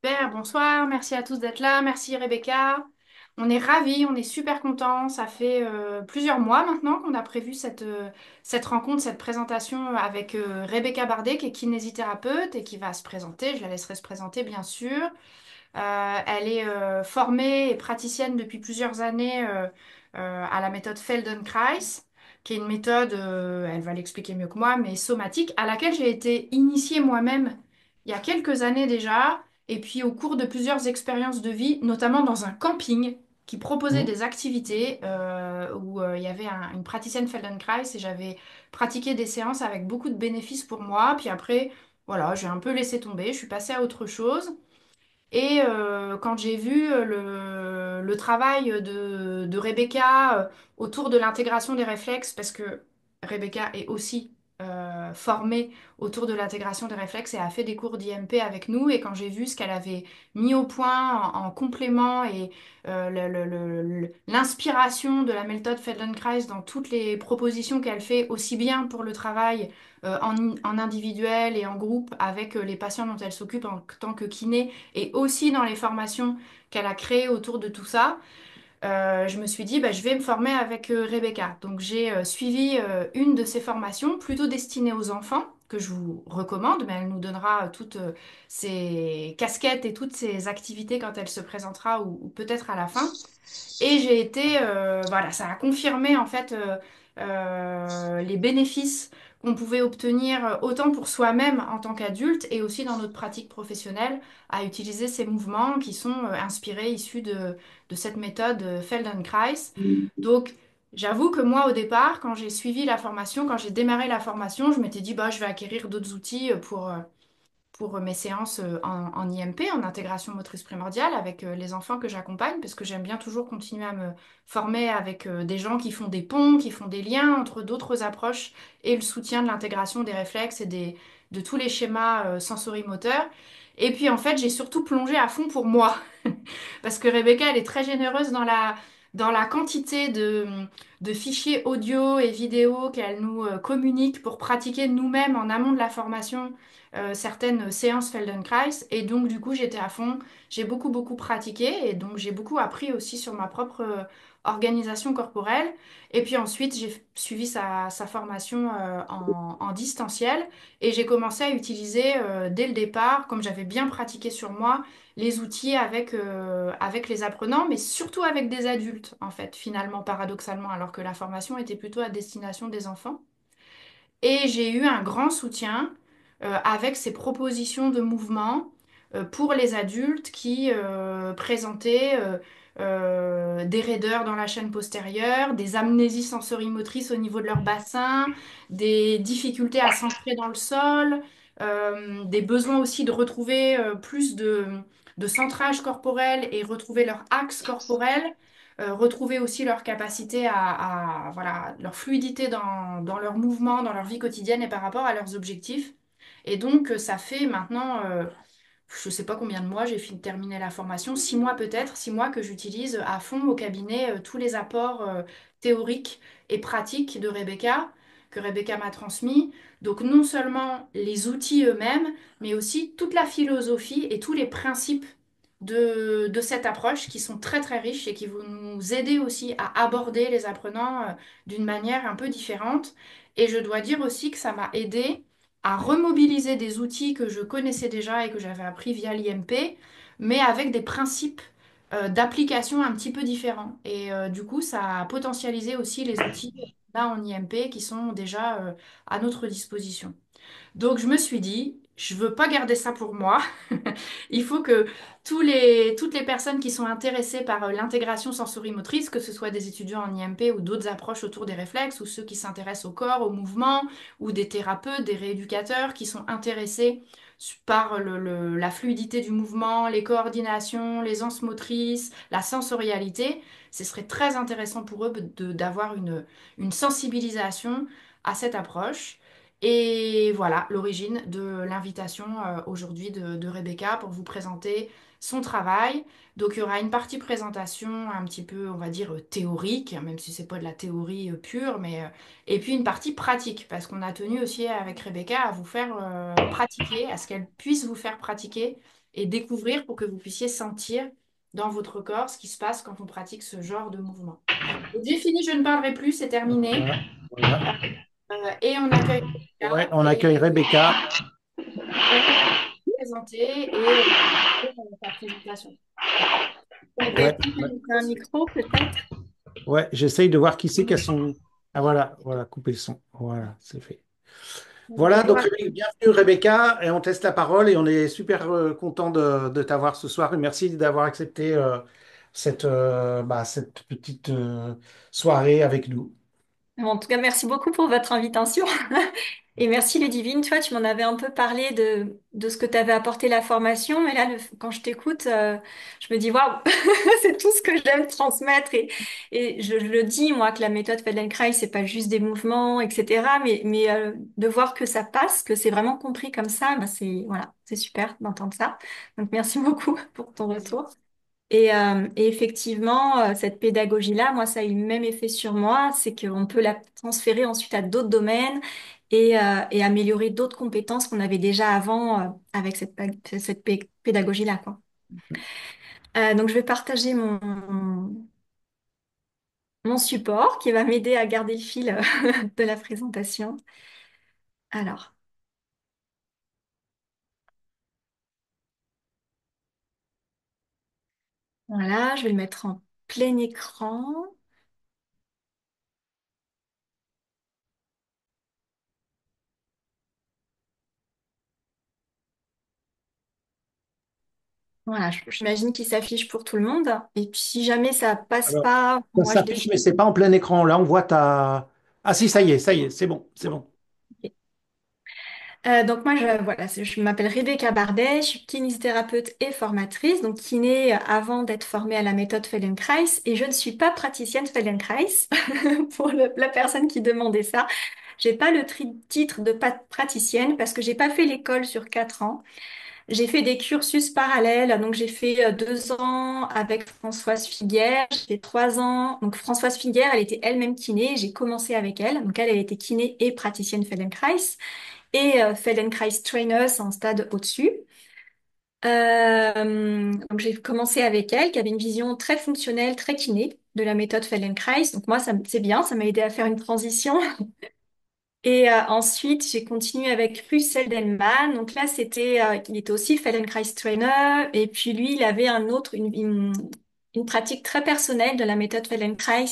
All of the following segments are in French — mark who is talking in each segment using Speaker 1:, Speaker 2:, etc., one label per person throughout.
Speaker 1: Super, bonsoir, merci à tous d'être là, merci Rebecca. On est ravis, on est super contents. Ça fait plusieurs mois maintenant qu'on a prévu cette rencontre, cette présentation avec Rebecca Bardet, qui est kinésithérapeute et qui va se présenter. Je la laisserai se présenter, bien sûr. Elle est formée et praticienne depuis plusieurs années à la méthode Feldenkrais, qui est une méthode, elle va l'expliquer mieux que moi, mais somatique, à laquelle j'ai été initiée moi-même il y a quelques années déjà, et puis au cours de plusieurs expériences de vie, notamment dans un camping qui proposait
Speaker 2: Mhm.
Speaker 1: des activités où il y avait une praticienne Feldenkrais et j'avais pratiqué des séances avec beaucoup de bénéfices pour moi. Puis après, voilà, j'ai un peu laissé tomber, je suis passée à autre chose. Et quand j'ai vu le travail de Rebecca autour de l'intégration des réflexes, parce que Rebecca est aussi formée autour de l'intégration des réflexes et a fait des cours d'IMP avec nous, et quand j'ai vu ce qu'elle avait mis au point en complément et l'inspiration de la méthode Feldenkrais dans toutes les propositions qu'elle fait, aussi bien pour le travail en individuel et en groupe avec les patients dont elle s'occupe en tant que kiné, et aussi dans les formations qu'elle a créées autour de tout ça, je me suis dit, bah, je vais me former avec Rebecca. Donc j'ai suivi une de ces formations plutôt destinée aux enfants, que je vous recommande, mais elle nous donnera toutes ses casquettes et toutes ses activités quand elle se présentera ou peut-être à la fin. Et j'ai été, voilà, ça a confirmé en fait les bénéfices qu'on pouvait obtenir autant pour soi-même en tant qu'adulte et aussi dans notre pratique professionnelle à utiliser ces mouvements qui sont inspirés, issus de cette méthode Feldenkrais. Donc, j'avoue que moi, au départ, quand j'ai suivi la formation, quand j'ai démarré la formation, je m'étais dit, bah, je vais acquérir d'autres outils pour mes séances en IMP, en intégration motrice primordiale, avec les enfants que j'accompagne, parce que j'aime bien toujours continuer à me former avec des gens qui font des ponts, qui font des liens entre d'autres approches et le soutien de l'intégration des réflexes et de tous les schémas sensorimoteurs. Et puis en fait, j'ai surtout plongé à fond pour moi, parce que Rebecca, elle est très généreuse dans la quantité de fichiers audio et vidéo qu'elle nous communique pour pratiquer nous-mêmes en amont de la formation certaines séances Feldenkrais. Et donc, du coup, j'étais à fond. J'ai beaucoup, beaucoup pratiqué. Et donc, j'ai beaucoup appris aussi sur ma propre organisation corporelle. Et puis ensuite, j'ai suivi sa formation en distanciel. Et j'ai commencé à utiliser dès le départ, comme j'avais bien pratiqué sur moi, les outils avec les apprenants, mais surtout avec des adultes, en fait, finalement, paradoxalement, alors que la formation était plutôt à destination des enfants. Et j'ai eu un grand soutien avec ces propositions de mouvement pour les adultes qui présentaient des raideurs dans la chaîne postérieure, des amnésies sensorimotrices au niveau de leur bassin, des difficultés à s'ancrer dans le sol, des besoins aussi de retrouver plus de centrage corporel et retrouver leur axe corporel. Retrouver aussi leur capacité voilà, leur fluidité dans leurs mouvements, dans leur vie quotidienne et par rapport à leurs objectifs. Et donc, ça fait maintenant, je ne sais pas combien de mois, j'ai terminé la formation, 6 mois peut-être, 6 mois que j'utilise à fond au cabinet tous les apports théoriques et pratiques de Rebecca, que Rebecca m'a transmis. Donc, non seulement les outils eux-mêmes, mais aussi toute la philosophie et tous les principes de cette approche qui sont très très riches et qui vont nous aider aussi à aborder les apprenants d'une manière un peu différente. Et je dois dire aussi que ça m'a aidé à remobiliser des outils que je connaissais déjà et que j'avais appris via l'IMP, mais avec des principes d'application un petit peu différents. Et du coup, ça a potentialisé aussi les outils là en IMP qui sont déjà à notre disposition. Donc je me suis dit, je veux pas garder ça pour moi. Il faut que toutes les personnes qui sont intéressées par l'intégration sensorimotrice, que ce soit des étudiants en IMP ou d'autres approches autour des réflexes, ou ceux qui s'intéressent au corps, au mouvement, ou des thérapeutes, des rééducateurs qui sont intéressés par la fluidité du mouvement, les coordinations, les anses motrices, la sensorialité, ce serait très intéressant pour eux d'avoir une sensibilisation à cette approche. Et voilà l'origine de l'invitation aujourd'hui de Rebecca pour vous présenter son travail. Donc il y aura une partie présentation un petit peu, on va dire, théorique, même si c'est pas de la théorie pure, et puis une partie pratique, parce qu'on a tenu aussi avec Rebecca à vous faire pratiquer, à ce qu'elle puisse vous faire pratiquer et découvrir pour que vous puissiez sentir dans votre corps ce qui se passe quand on pratique ce genre de mouvement. Donc, j'ai fini, je ne parlerai plus, c'est terminé.
Speaker 2: Voilà, voilà.
Speaker 1: Et on accueille
Speaker 2: Ouais,
Speaker 1: Rebecca
Speaker 2: on
Speaker 1: et
Speaker 2: accueille Rebecca.
Speaker 1: on va présenter et faire ta présentation.
Speaker 2: Ouais,
Speaker 1: Rebecca, le
Speaker 2: ouais,
Speaker 1: micro,
Speaker 3: Un micro peut-être?
Speaker 2: ouais, j'essaye de voir qui c'est qui a son. Ah voilà, voilà, couper le son. Voilà, c'est fait. Voilà,
Speaker 1: bonjour
Speaker 2: donc bienvenue Rebecca, et on teste la parole et on est super content de t'avoir ce soir et merci d'avoir accepté cette petite soirée avec nous.
Speaker 3: Bon, en tout cas, merci beaucoup pour votre invitation. Et merci Ludivine, tu vois, tu m'en avais un peu parlé de ce que tu avais apporté la formation, mais là, quand je t'écoute, je me dis, waouh, c'est tout ce que j'aime transmettre. Et je le dis, moi, que la méthode Feldenkrais, c'est pas juste des mouvements, etc. Mais de voir que ça passe, que c'est vraiment compris comme ça, bah, voilà, c'est super d'entendre ça. Donc, merci beaucoup pour ton
Speaker 1: Plaisir.
Speaker 3: retour. Et effectivement, cette pédagogie-là, moi, ça a eu le même effet sur moi, c'est qu'on peut la transférer ensuite à d'autres domaines et améliorer d'autres compétences qu'on avait déjà avant avec cette pédagogie-là, quoi. Donc, je vais partager mon support qui va m'aider à garder le fil de la présentation. Alors, voilà, je vais le mettre en plein écran. Voilà, j'imagine qu'il s'affiche pour tout le monde. Et puis, si jamais ça passe
Speaker 2: Alors,
Speaker 3: pas,
Speaker 2: ça
Speaker 3: moi, je
Speaker 2: s'affiche,
Speaker 3: décide.
Speaker 2: mais c'est pas en plein écran. Là, on voit ta. Ah si, ça y est, c'est bon, c'est bon.
Speaker 3: Donc moi, voilà, je m'appelle Rebecca Bardet, je suis kinésithérapeute et formatrice, donc kiné avant d'être formée à la méthode Feldenkrais, et je ne suis pas praticienne Feldenkrais, pour la personne qui demandait ça. J'ai pas le titre de praticienne parce que j'ai pas fait l'école sur 4 ans. J'ai fait des cursus parallèles, donc j'ai fait 2 ans avec Françoise Figuière, j'ai fait 3 ans. Donc Françoise Figuière, elle était elle-même kiné, j'ai commencé avec elle, donc elle était kiné et praticienne Feldenkrais et Feldenkrais Trainer, c'est un stade au-dessus. Donc j'ai commencé avec elle, qui avait une vision très fonctionnelle, très kiné de la méthode Feldenkrais. Donc moi, c'est bien, ça m'a aidé à faire une transition. Et ensuite, j'ai continué avec Russell Delman. Donc là, il était aussi Feldenkrais Trainer. Et puis lui, il avait une pratique très personnelle de la méthode Feldenkrais.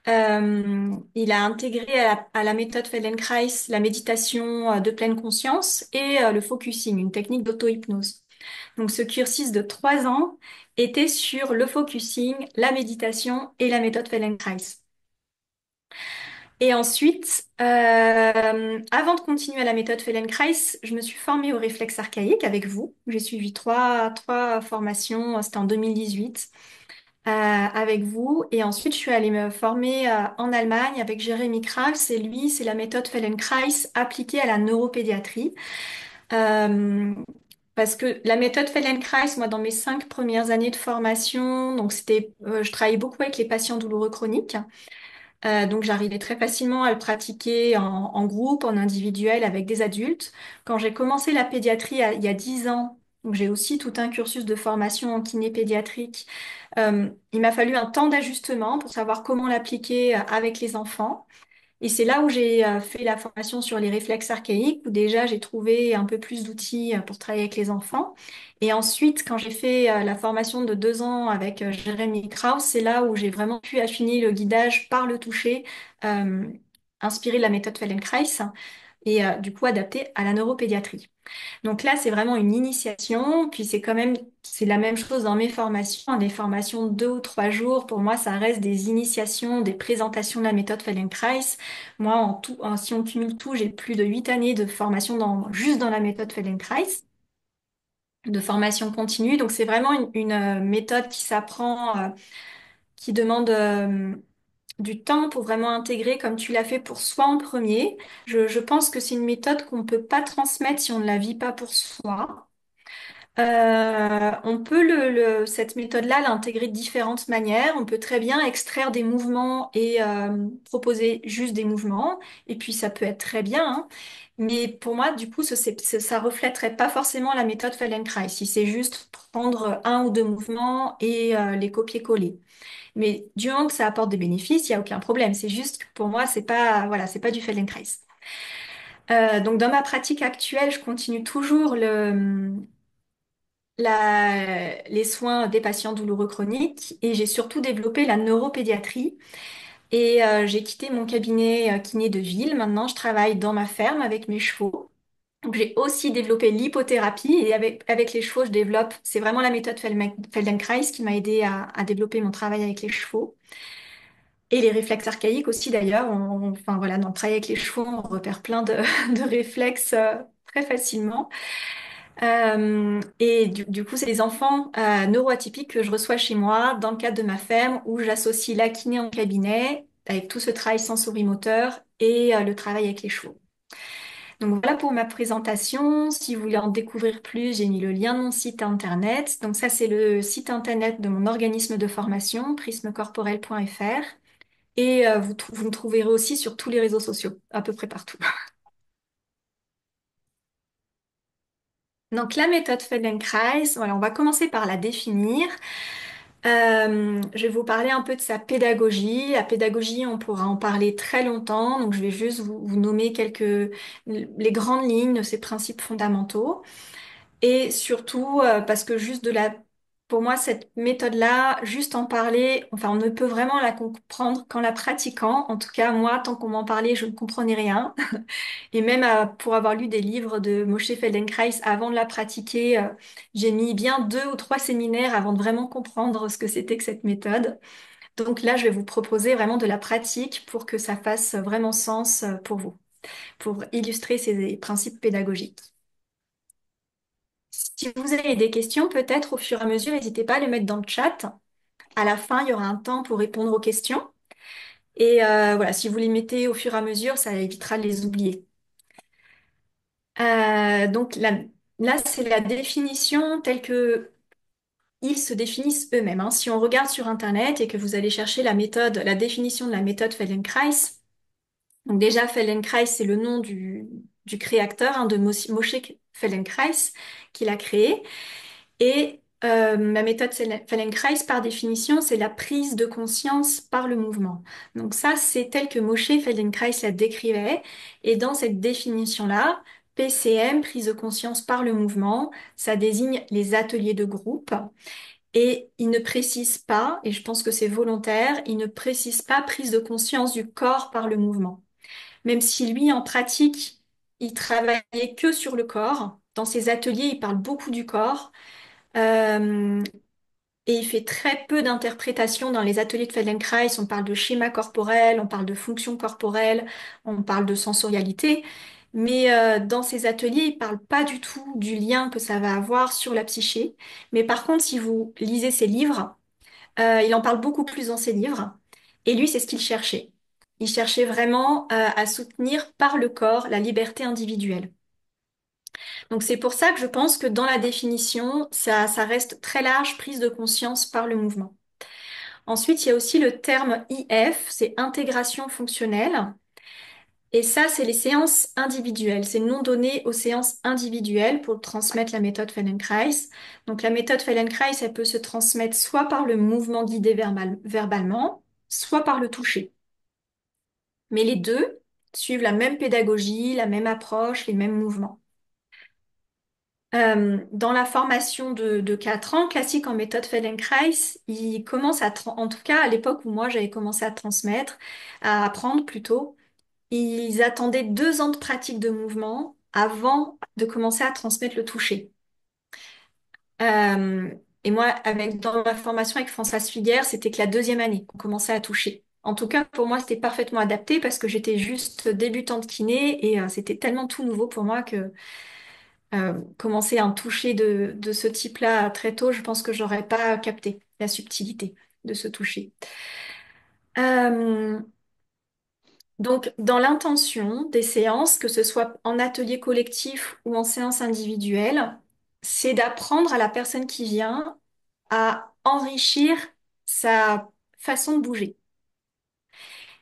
Speaker 3: Il a intégré à la méthode Feldenkrais la méditation de pleine conscience et le focusing, une technique d'auto-hypnose. Donc ce cursus de 3 ans était sur le focusing, la méditation et la méthode Feldenkrais. Et ensuite, avant de continuer à la méthode Feldenkrais, je me suis formée au réflexe archaïque avec vous. J'ai suivi trois formations, c'était en 2018 avec vous. Et ensuite, je suis allée me former en Allemagne avec Jérémy Kravs. Et lui, c'est la méthode Feldenkrais appliquée à la neuropédiatrie. Euh, Parce que la méthode Feldenkrais, moi, dans mes 5 premières années de formation, donc je travaillais beaucoup avec les patients douloureux chroniques. Donc, j'arrivais très facilement à le pratiquer en groupe, en individuel, avec des adultes. Quand j'ai commencé la pédiatrie il y a 10 ans, donc j'ai aussi tout un cursus de formation en kiné pédiatrique. Il m'a fallu un temps d'ajustement pour savoir comment l'appliquer avec les enfants. Et c'est là où j'ai fait la formation sur les réflexes archaïques, où déjà j'ai trouvé un peu plus d'outils pour travailler avec les enfants. Et ensuite, quand j'ai fait la formation de 2 ans avec Jérémy Krauss, c'est là où j'ai vraiment pu affiner le guidage par le toucher, euh, inspiré de la méthode Feldenkrais, et du coup adapté à la neuropédiatrie. Donc là, c'est vraiment une initiation, puis c'est la même chose dans mes formations. Des formations de 2 ou 3 jours, pour moi, ça reste des initiations, des présentations de la méthode Feldenkrais. Moi, en tout, si on cumule tout, j'ai plus de 8 années de formation juste dans la méthode Feldenkrais, de formation continue. Donc c'est vraiment une méthode qui s'apprend, qui demande du temps pour vraiment intégrer comme tu l'as fait pour soi en premier. Je pense que c'est une méthode qu'on ne peut pas transmettre si on ne la vit pas pour soi. On peut cette méthode-là l'intégrer de différentes manières. On peut très bien extraire des mouvements et proposer juste des mouvements. Et puis ça peut être très bien, hein. Mais pour moi, du coup, ça reflèterait pas forcément la méthode Feldenkrais, si c'est juste prendre un ou deux mouvements et les copier-coller. Mais du moment que ça apporte des bénéfices, il n'y a aucun problème. C'est juste que pour moi, c'est pas, voilà, c'est pas du Feldenkrais. Donc dans ma pratique actuelle, je continue toujours les soins des patients douloureux chroniques et j'ai surtout développé la neuropédiatrie. Et j'ai quitté mon cabinet kiné de ville. Maintenant, je travaille dans ma ferme avec mes chevaux. Donc, j'ai aussi développé l'hypothérapie et avec les chevaux, je développe, c'est vraiment la méthode Feldenkrais qui m'a aidé à développer mon travail avec les chevaux. Et les réflexes archaïques aussi d'ailleurs. Enfin voilà, dans le travail avec les chevaux, on repère plein de, de réflexes très facilement. Et du coup, c'est les enfants neuroatypiques que je reçois chez moi dans le cadre de ma ferme où j'associe la kiné en cabinet avec tout ce travail sensorimoteur et le travail avec les chevaux. Donc voilà pour ma présentation. Si vous voulez en découvrir plus, j'ai mis le lien de mon site internet. Donc ça, c'est le site internet de mon organisme de formation, prismecorporel.fr. Et vous me trouverez aussi sur tous les réseaux sociaux, à peu près partout. Donc la méthode Feldenkrais, voilà, on va commencer par la définir. Je vais vous parler un peu de sa pédagogie. La pédagogie, on pourra en parler très longtemps, donc je vais juste vous nommer les grandes lignes de ses principes fondamentaux. Et surtout, parce que pour moi, cette méthode-là, juste en parler, enfin, on ne peut vraiment la comprendre qu'en la pratiquant. En tout cas, moi, tant qu'on m'en parlait, je ne comprenais rien. Et même pour avoir lu des livres de Moshe Feldenkrais avant de la pratiquer, j'ai mis bien 2 ou 3 séminaires avant de vraiment comprendre ce que c'était que cette méthode. Donc là, je vais vous proposer vraiment de la pratique pour que ça fasse vraiment sens pour vous, pour illustrer ces principes pédagogiques. Si vous avez des questions, peut-être au fur et à mesure, n'hésitez pas à les mettre dans le chat. À la fin, il y aura un temps pour répondre aux questions. Et voilà, si vous les mettez au fur et à mesure, ça évitera de les oublier. Donc là, c'est la définition telle que ils se définissent eux-mêmes, hein. Si on regarde sur Internet et que vous allez chercher la définition de la méthode Feldenkrais, donc déjà Feldenkrais, c'est le nom du créateur, hein, de Moshe Feldenkrais, qui l'a créé. Et la méthode Feldenkrais, par définition, c'est la prise de conscience par le mouvement. Donc ça, c'est tel que Moshe Feldenkrais la décrivait. Et dans cette définition-là, PCM, prise de conscience par le mouvement, ça désigne les ateliers de groupe. Et il ne précise pas, et je pense que c'est volontaire, il ne précise pas prise de conscience du corps par le mouvement. Même si lui, en pratique, il travaillait que sur le corps. Dans ses ateliers, il parle beaucoup du corps. Euh, et il fait très peu d'interprétations dans les ateliers de Feldenkrais. On parle de schéma corporel, on parle de fonction corporelle, on parle de sensorialité. Mais dans ces ateliers, il parle pas du tout du lien que ça va avoir sur la psyché. Mais par contre, si vous lisez ses livres, il en parle beaucoup plus dans ses livres. Et lui, c'est ce qu'il cherchait. Il cherchait vraiment à soutenir par le corps la liberté individuelle. Donc c'est pour ça que je pense que dans la définition, ça reste très large, prise de conscience par le mouvement. Ensuite, il y a aussi le terme IF, c'est intégration fonctionnelle. Et ça, c'est les séances individuelles. C'est le nom donné aux séances individuelles pour transmettre la méthode Feldenkrais. Donc la méthode Feldenkrais, elle peut se transmettre soit par le mouvement guidé verbalement, soit par le toucher. Mais les deux suivent la même pédagogie, la même approche, les mêmes mouvements. Dans la formation de 4 ans, classique en méthode Feldenkrais, il commence en tout cas à l'époque où moi j'avais commencé à transmettre, à apprendre plutôt, ils attendaient 2 ans de pratique de mouvement avant de commencer à transmettre le toucher. Euh, et moi, dans ma formation avec Françoise Figuère, c'était que la 2e année qu'on commençait à toucher. En tout cas, pour moi, c'était parfaitement adapté parce que j'étais juste débutante kiné et c'était tellement tout nouveau pour moi que commencer un toucher de ce type-là très tôt, je pense que j'aurais pas capté la subtilité de ce toucher. Euh, donc, dans l'intention des séances, que ce soit en atelier collectif ou en séance individuelle, c'est d'apprendre à la personne qui vient à enrichir sa façon de bouger.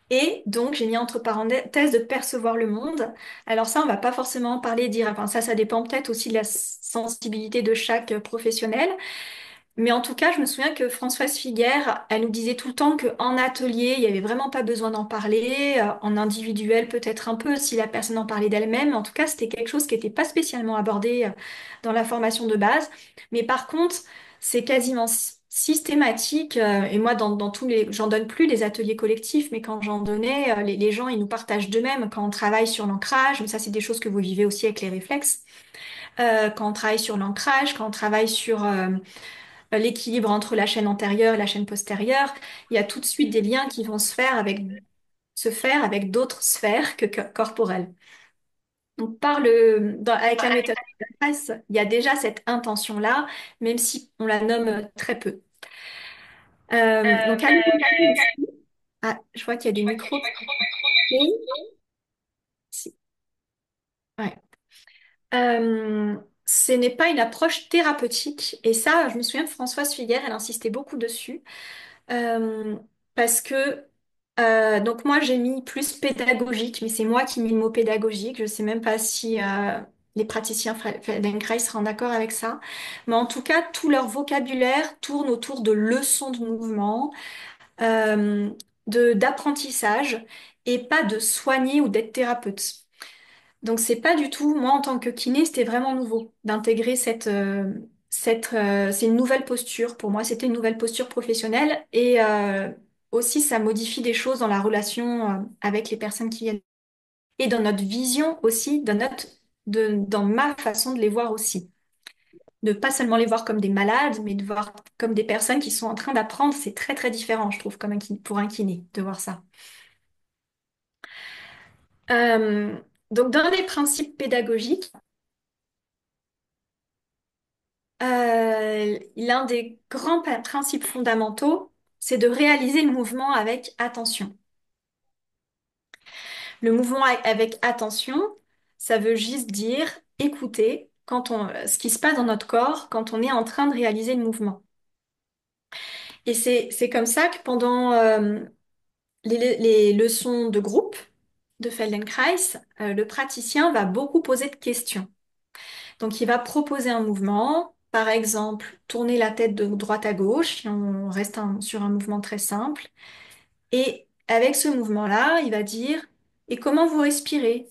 Speaker 3: Et donc, j'ai mis entre parenthèses de percevoir le monde. Alors ça, on va pas forcément parler, dire, enfin ça dépend peut-être aussi de la sensibilité de chaque professionnel. Mais en tout cas, je me souviens que Françoise Figuère, elle nous disait tout le temps qu'en atelier, il n'y avait vraiment pas besoin d'en parler, en individuel peut-être un peu si la personne en parlait d'elle-même. En tout cas, c'était quelque chose qui n'était pas spécialement abordé dans la formation de base. Mais par contre, c'est quasiment systématique. Et moi, dans tous les, j'en donne plus des ateliers collectifs, mais quand j'en donnais, les gens, ils nous partagent d'eux-mêmes quand on travaille sur l'ancrage. Mais ça, c'est des choses que vous vivez aussi avec les réflexes. Quand on travaille sur l'ancrage, quand on travaille sur l'équilibre entre la chaîne antérieure et la chaîne postérieure, il y a tout de suite des liens qui vont se faire avec d'autres sphères que corporelles. Donc, avec la méthode Press, il y a déjà cette intention-là, même si on la nomme très peu. Donc, à l'université aussi, ah, je vois qu'il y a des micros qui sont coupés. Si. Ouais. Ce n'est pas une approche thérapeutique, et ça, je me souviens de Françoise Figuère, elle insistait beaucoup dessus. Euh, parce que donc moi j'ai mis plus pédagogique, mais c'est moi qui ai mis le mot pédagogique. Je sais même pas si les praticiens Feldenkrais seront d'accord avec ça. Mais en tout cas, tout leur vocabulaire tourne autour de leçons de mouvement, euh, d'apprentissage et pas de soigner ou d'être thérapeute. Donc c'est pas du tout, moi en tant que kiné, c'était vraiment nouveau d'intégrer c'est une nouvelle posture pour moi, c'était une nouvelle posture professionnelle et aussi ça modifie des choses dans la relation avec les personnes qui viennent et dans notre vision aussi, dans ma façon de les voir aussi. De pas seulement les voir comme des malades, mais de voir comme des personnes qui sont en train d'apprendre, c'est très très différent, je trouve, pour un kiné, de voir ça. Euh, donc dans les principes pédagogiques, l'un des grands principes fondamentaux, c'est de réaliser le mouvement avec attention. Le mouvement avec attention, ça veut juste dire écouter ce qui se passe dans notre corps quand on est en train de réaliser le mouvement. Et c'est comme ça que pendant les leçons de groupe de Feldenkrais, le praticien va beaucoup poser de questions. Donc, il va proposer un mouvement, par exemple, tourner la tête de droite à gauche, si on reste sur un mouvement très simple. Et avec ce mouvement-là, il va dire, et comment vous respirez?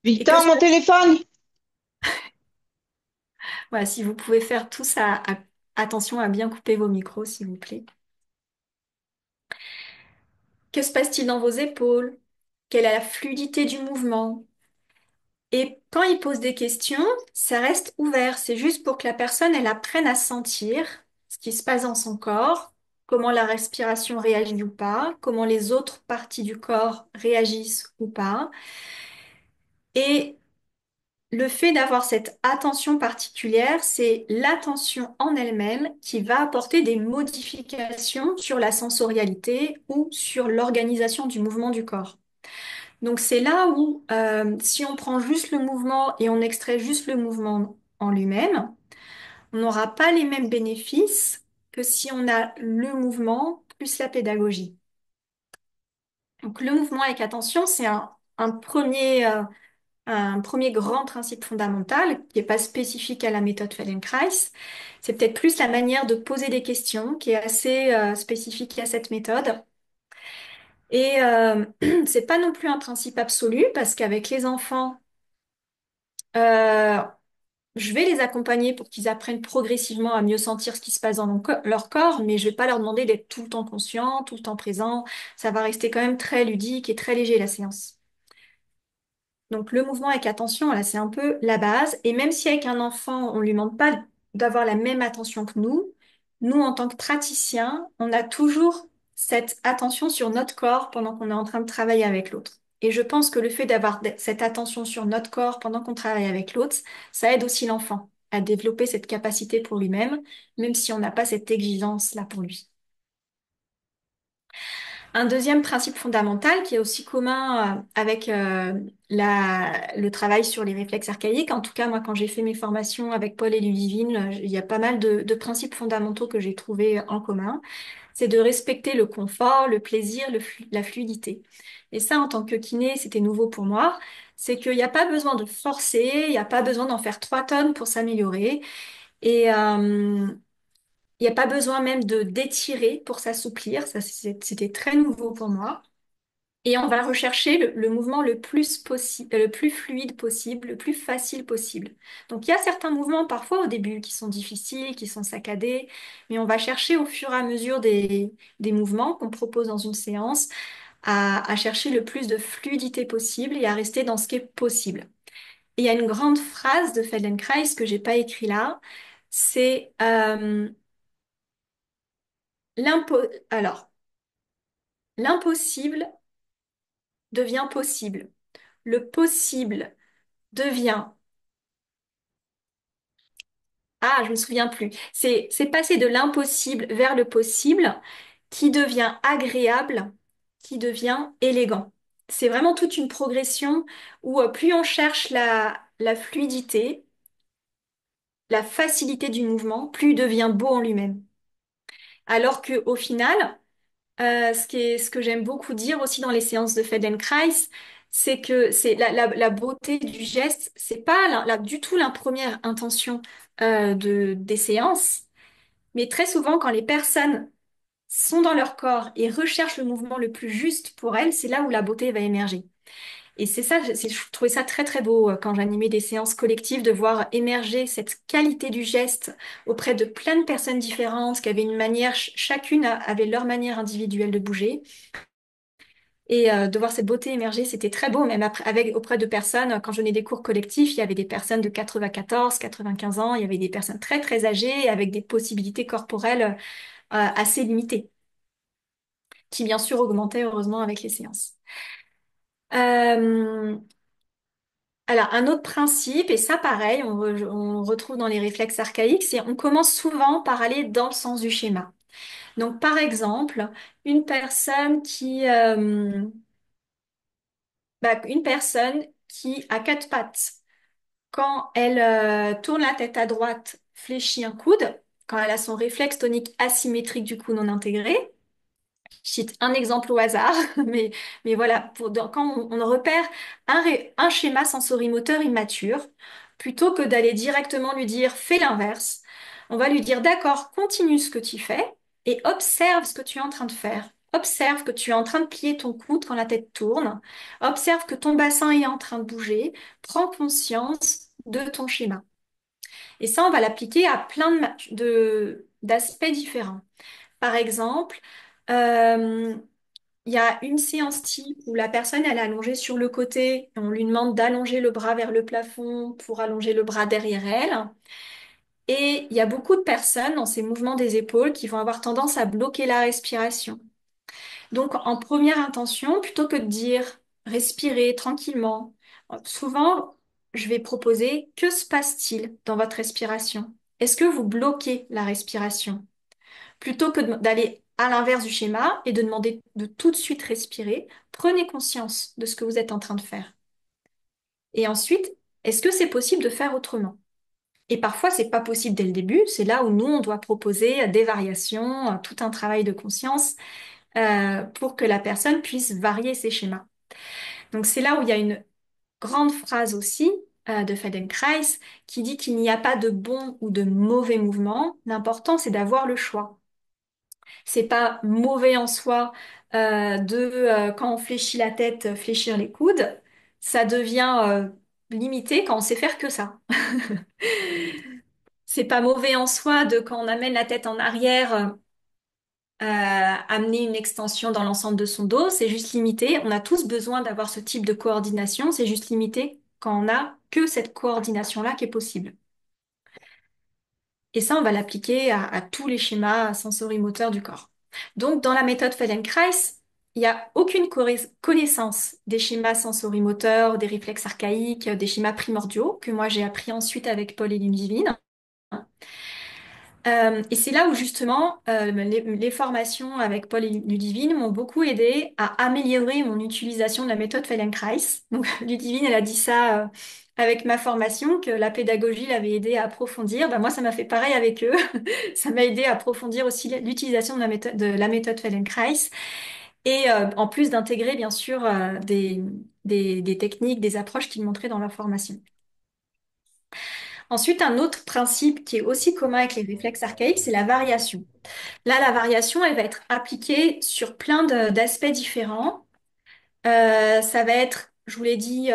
Speaker 3: Et que
Speaker 4: Victor, mon téléphone!
Speaker 3: voilà, si vous pouvez faire tout ça, attention à bien couper vos micros, s'il vous plaît. Que se passe-t-il dans vos épaules? Quelle est la fluidité du mouvement? Et quand il pose des questions, ça reste ouvert. C'est juste pour que la personne, elle apprenne à sentir ce qui se passe dans son corps, comment la respiration réagit ou pas, comment les autres parties du corps réagissent ou pas. Et le fait d'avoir cette attention particulière, c'est l'attention en elle-même qui va apporter des modifications sur la sensorialité ou sur l'organisation du mouvement du corps. Donc c'est là où, si on prend juste le mouvement et on extrait juste le mouvement en lui-même, on n'aura pas les mêmes bénéfices que si on a le mouvement plus la pédagogie. Donc le mouvement avec attention, c'est un premier grand principe fondamental qui n'est pas spécifique à la méthode Feldenkrais. C'est peut-être plus la manière de poser des questions qui est assez spécifique à cette méthode. Et c'est pas non plus un principe absolu parce qu'avec les enfants, euh, je vais les accompagner pour qu'ils apprennent progressivement à mieux sentir ce qui se passe dans leur corps, mais je vais pas leur demander d'être tout le temps conscient, tout le temps présent. Ça va rester quand même très ludique et très léger la séance. Donc le mouvement avec attention, là, c'est un peu la base. Et même si avec un enfant, on lui demande pas d'avoir la même attention que nous, en tant que praticiens, on a toujours cette attention sur notre corps pendant qu'on est en train de travailler avec l'autre. Et je pense que le fait d'avoir cette attention sur notre corps pendant qu'on travaille avec l'autre, ça aide aussi l'enfant à développer cette capacité pour lui-même, même si on n'a pas cette exigence-là pour lui. Un deuxième principe fondamental qui est aussi commun avec le travail sur les réflexes archaïques. En tout cas, moi, quand j'ai fait mes formations avec Paul et Ludivine, il y a pas mal de principes fondamentaux que j'ai trouvés en commun. C'est de respecter le confort, le plaisir, la fluidité. Et ça, en tant que kiné, c'était nouveau pour moi. C'est qu'il n'y a pas besoin de forcer, il n'y a pas besoin d'en faire 3 tonnes pour s'améliorer. Et il n'y a pas besoin même de d'étirer pour s'assouplir. Ça, c'était très nouveau pour moi. Et on va rechercher le mouvement le plus possible, le plus fluide possible, le plus facile possible. Donc il y a certains mouvements parfois au début qui sont difficiles, qui sont saccadés, mais on va chercher au fur et à mesure des mouvements qu'on propose dans une séance à chercher le plus de fluidité possible et à rester dans ce qui est possible. Et il y a une grande phrase de Feldenkrais que j'ai pas écrit là, c'est alors l'impossible devient possible. Le possible devient... Ah, je me souviens plus. C'est passer de l'impossible vers le possible qui devient agréable, qui devient élégant. C'est vraiment toute une progression où plus on cherche la fluidité, la facilité du mouvement, plus il devient beau en lui-même. Alors que au final, ce que j'aime beaucoup dire aussi dans les séances de Feldenkrais, c'est que c'est la beauté du geste, c'est pas du tout la première intention des séances, mais très souvent quand les personnes sont dans leur corps et recherchent le mouvement le plus juste pour elles, c'est là où la beauté va émerger. Et c'est ça, je trouvais ça très très beau quand j'animais des séances collectives de voir émerger cette qualité du geste auprès de plein de personnes différentes qui avaient une manière, chacune avait leur manière individuelle de bouger. Et de voir cette beauté émerger, c'était très beau, même auprès de personnes, quand je donnais des cours collectifs, il y avait des personnes de 94, 95 ans, il y avait des personnes très très âgées avec des possibilités corporelles assez limitées, qui bien sûr augmentaient heureusement avec les séances. Euh, alors, un autre principe, et ça pareil, on retrouve dans les réflexes archaïques, c'est on commence souvent par aller dans le sens du schéma. Donc, par exemple, une personne une personne qui a 4 pattes, quand elle tourne la tête à droite, fléchit un coude, quand elle a son réflexe tonique asymétrique du cou non intégré, je cite un exemple au hasard, mais voilà, quand on repère un schéma sensorimoteur immature, plutôt que d'aller directement lui dire fais l'inverse, on va lui dire d'accord, continue ce que tu fais et observe ce que tu es en train de faire. Observe que tu es en train de plier ton coude quand la tête tourne. Observe que ton bassin est en train de bouger. Prends conscience de ton schéma. Et ça, on va l'appliquer à plein d'aspects différents. Par exemple, euh, il y a une séance type où la personne elle est allongée sur le côté, et on lui demande d'allonger le bras vers le plafond pour allonger le bras derrière elle. Et il y a beaucoup de personnes dans ces mouvements des épaules qui vont avoir tendance à bloquer la respiration. Donc en première intention, plutôt que de dire respirez tranquillement, souvent je vais proposer que se passe-t-il dans votre respiration? Est-ce que vous bloquez la respiration? Plutôt que d'aller à l'inverse du schéma et de demander de tout de suite respirer, prenez conscience de ce que vous êtes en train de faire. Et ensuite, est-ce que c'est possible de faire autrement? Et parfois, c'est pas possible dès le début. C'est là où nous, on doit proposer des variations, tout un travail de conscience pour que la personne puisse varier ses schémas. Donc, c'est là où il y a une grande phrase aussi de Feldenkrais qui dit qu'il n'y a pas de bon ou de mauvais mouvement. L'important, c'est d'avoir le choix. C'est pas mauvais en soi quand on fléchit la tête, fléchir les coudes. Ça devient limité quand on sait faire que ça. C'est pas mauvais en soi de quand on amène la tête en arrière, amener une extension dans l'ensemble de son dos. C'est juste limité. On a tous besoin d'avoir ce type de coordination. C'est juste limité quand on a que cette coordination-là qui est possible. Et ça, on va l'appliquer à tous les schémas sensorimoteurs du corps. Donc, dans la méthode Feldenkrais, il n'y a aucune connaissance des schémas sensorimoteurs, des réflexes archaïques, des schémas primordiaux que moi j'ai appris ensuite avec Paul et Ludivine. Et c'est là où justement les formations avec Paul et Ludivine m'ont beaucoup aidé à améliorer mon utilisation de la méthode Feldenkrais. Donc Ludivine, elle a dit ça avec ma formation, que la pédagogie l'avait aidé à approfondir. Ben, moi, ça m'a fait pareil avec eux. Ça m'a aidé à approfondir aussi l'utilisation de la méthode Feldenkrais. Et en plus d'intégrer bien sûr des techniques, des approches qu'ils montraient dans leur formation. Ensuite, un autre principe qui est aussi commun avec les réflexes archaïques, c'est la variation. Là, la variation, elle va être appliquée sur plein d'aspects différents. Ça va être, je vous l'ai dit,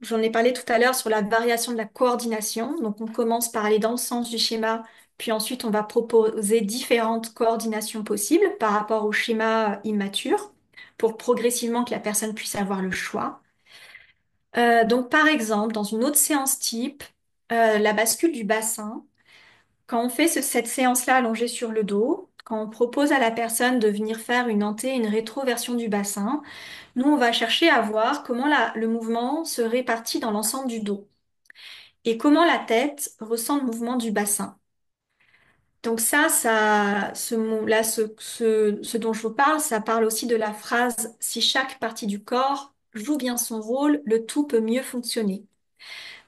Speaker 3: j'en ai parlé tout à l'heure sur la variation de la coordination. Donc, on commence par aller dans le sens du schéma, puis ensuite, on va proposer différentes coordinations possibles par rapport au schéma immature pour progressivement que la personne puisse avoir le choix. Donc, par exemple, dans une autre séance type, la bascule du bassin. Quand on fait cette séance-là allongée sur le dos, quand on propose à la personne de venir faire une et une rétroversion du bassin, nous, on va chercher à voir comment le mouvement se répartit dans l'ensemble du dos et comment la tête ressent le mouvement du bassin. Donc ce dont je vous parle, ça parle aussi de la phrase «Si chaque partie du corps joue bien son rôle, le tout peut mieux fonctionner».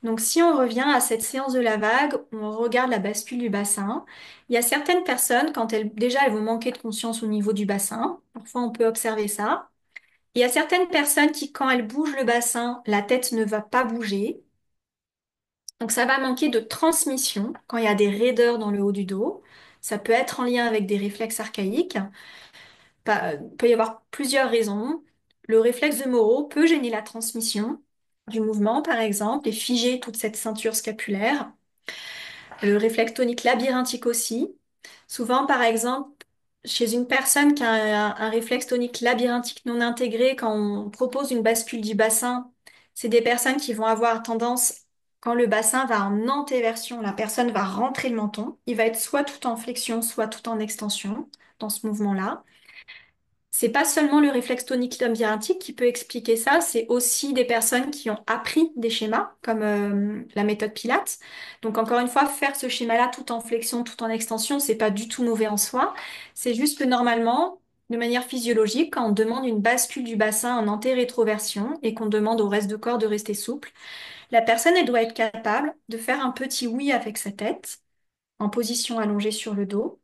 Speaker 3: Donc, si on revient à cette séance de la vague, où on regarde la bascule du bassin, il y a certaines personnes, déjà, elles vont manquer de conscience au niveau du bassin. Parfois, on peut observer ça. Il y a certaines personnes qui, quand elles bougent le bassin, la tête ne va pas bouger. Donc, ça va manquer de transmission quand il y a des raideurs dans le haut du dos. Ça peut être en lien avec des réflexes archaïques. Il peut y avoir plusieurs raisons. Le réflexe de Moro peut gêner la transmission du mouvement, par exemple, et figer toute cette ceinture scapulaire. Le réflexe tonique labyrinthique aussi. Souvent, par exemple, chez une personne qui a un réflexe tonique labyrinthique non intégré, quand on propose une bascule du bassin, c'est des personnes qui vont avoir tendance, quand le bassin va en antéversion, la personne va rentrer le menton. Il va être soit tout en flexion, soit tout en extension dans ce mouvement-là. C'est pas seulement le réflexe tonique labyrinthique qui peut expliquer ça, c'est aussi des personnes qui ont appris des schémas, comme la méthode Pilates. Donc encore une fois, faire ce schéma-là tout en flexion, tout en extension, c'est pas du tout mauvais en soi. C'est juste que normalement, de manière physiologique, quand on demande une bascule du bassin en antérétroversion et qu'on demande au reste de corps de rester souple, la personne, elle doit être capable de faire un petit oui avec sa tête, en position allongée sur le dos.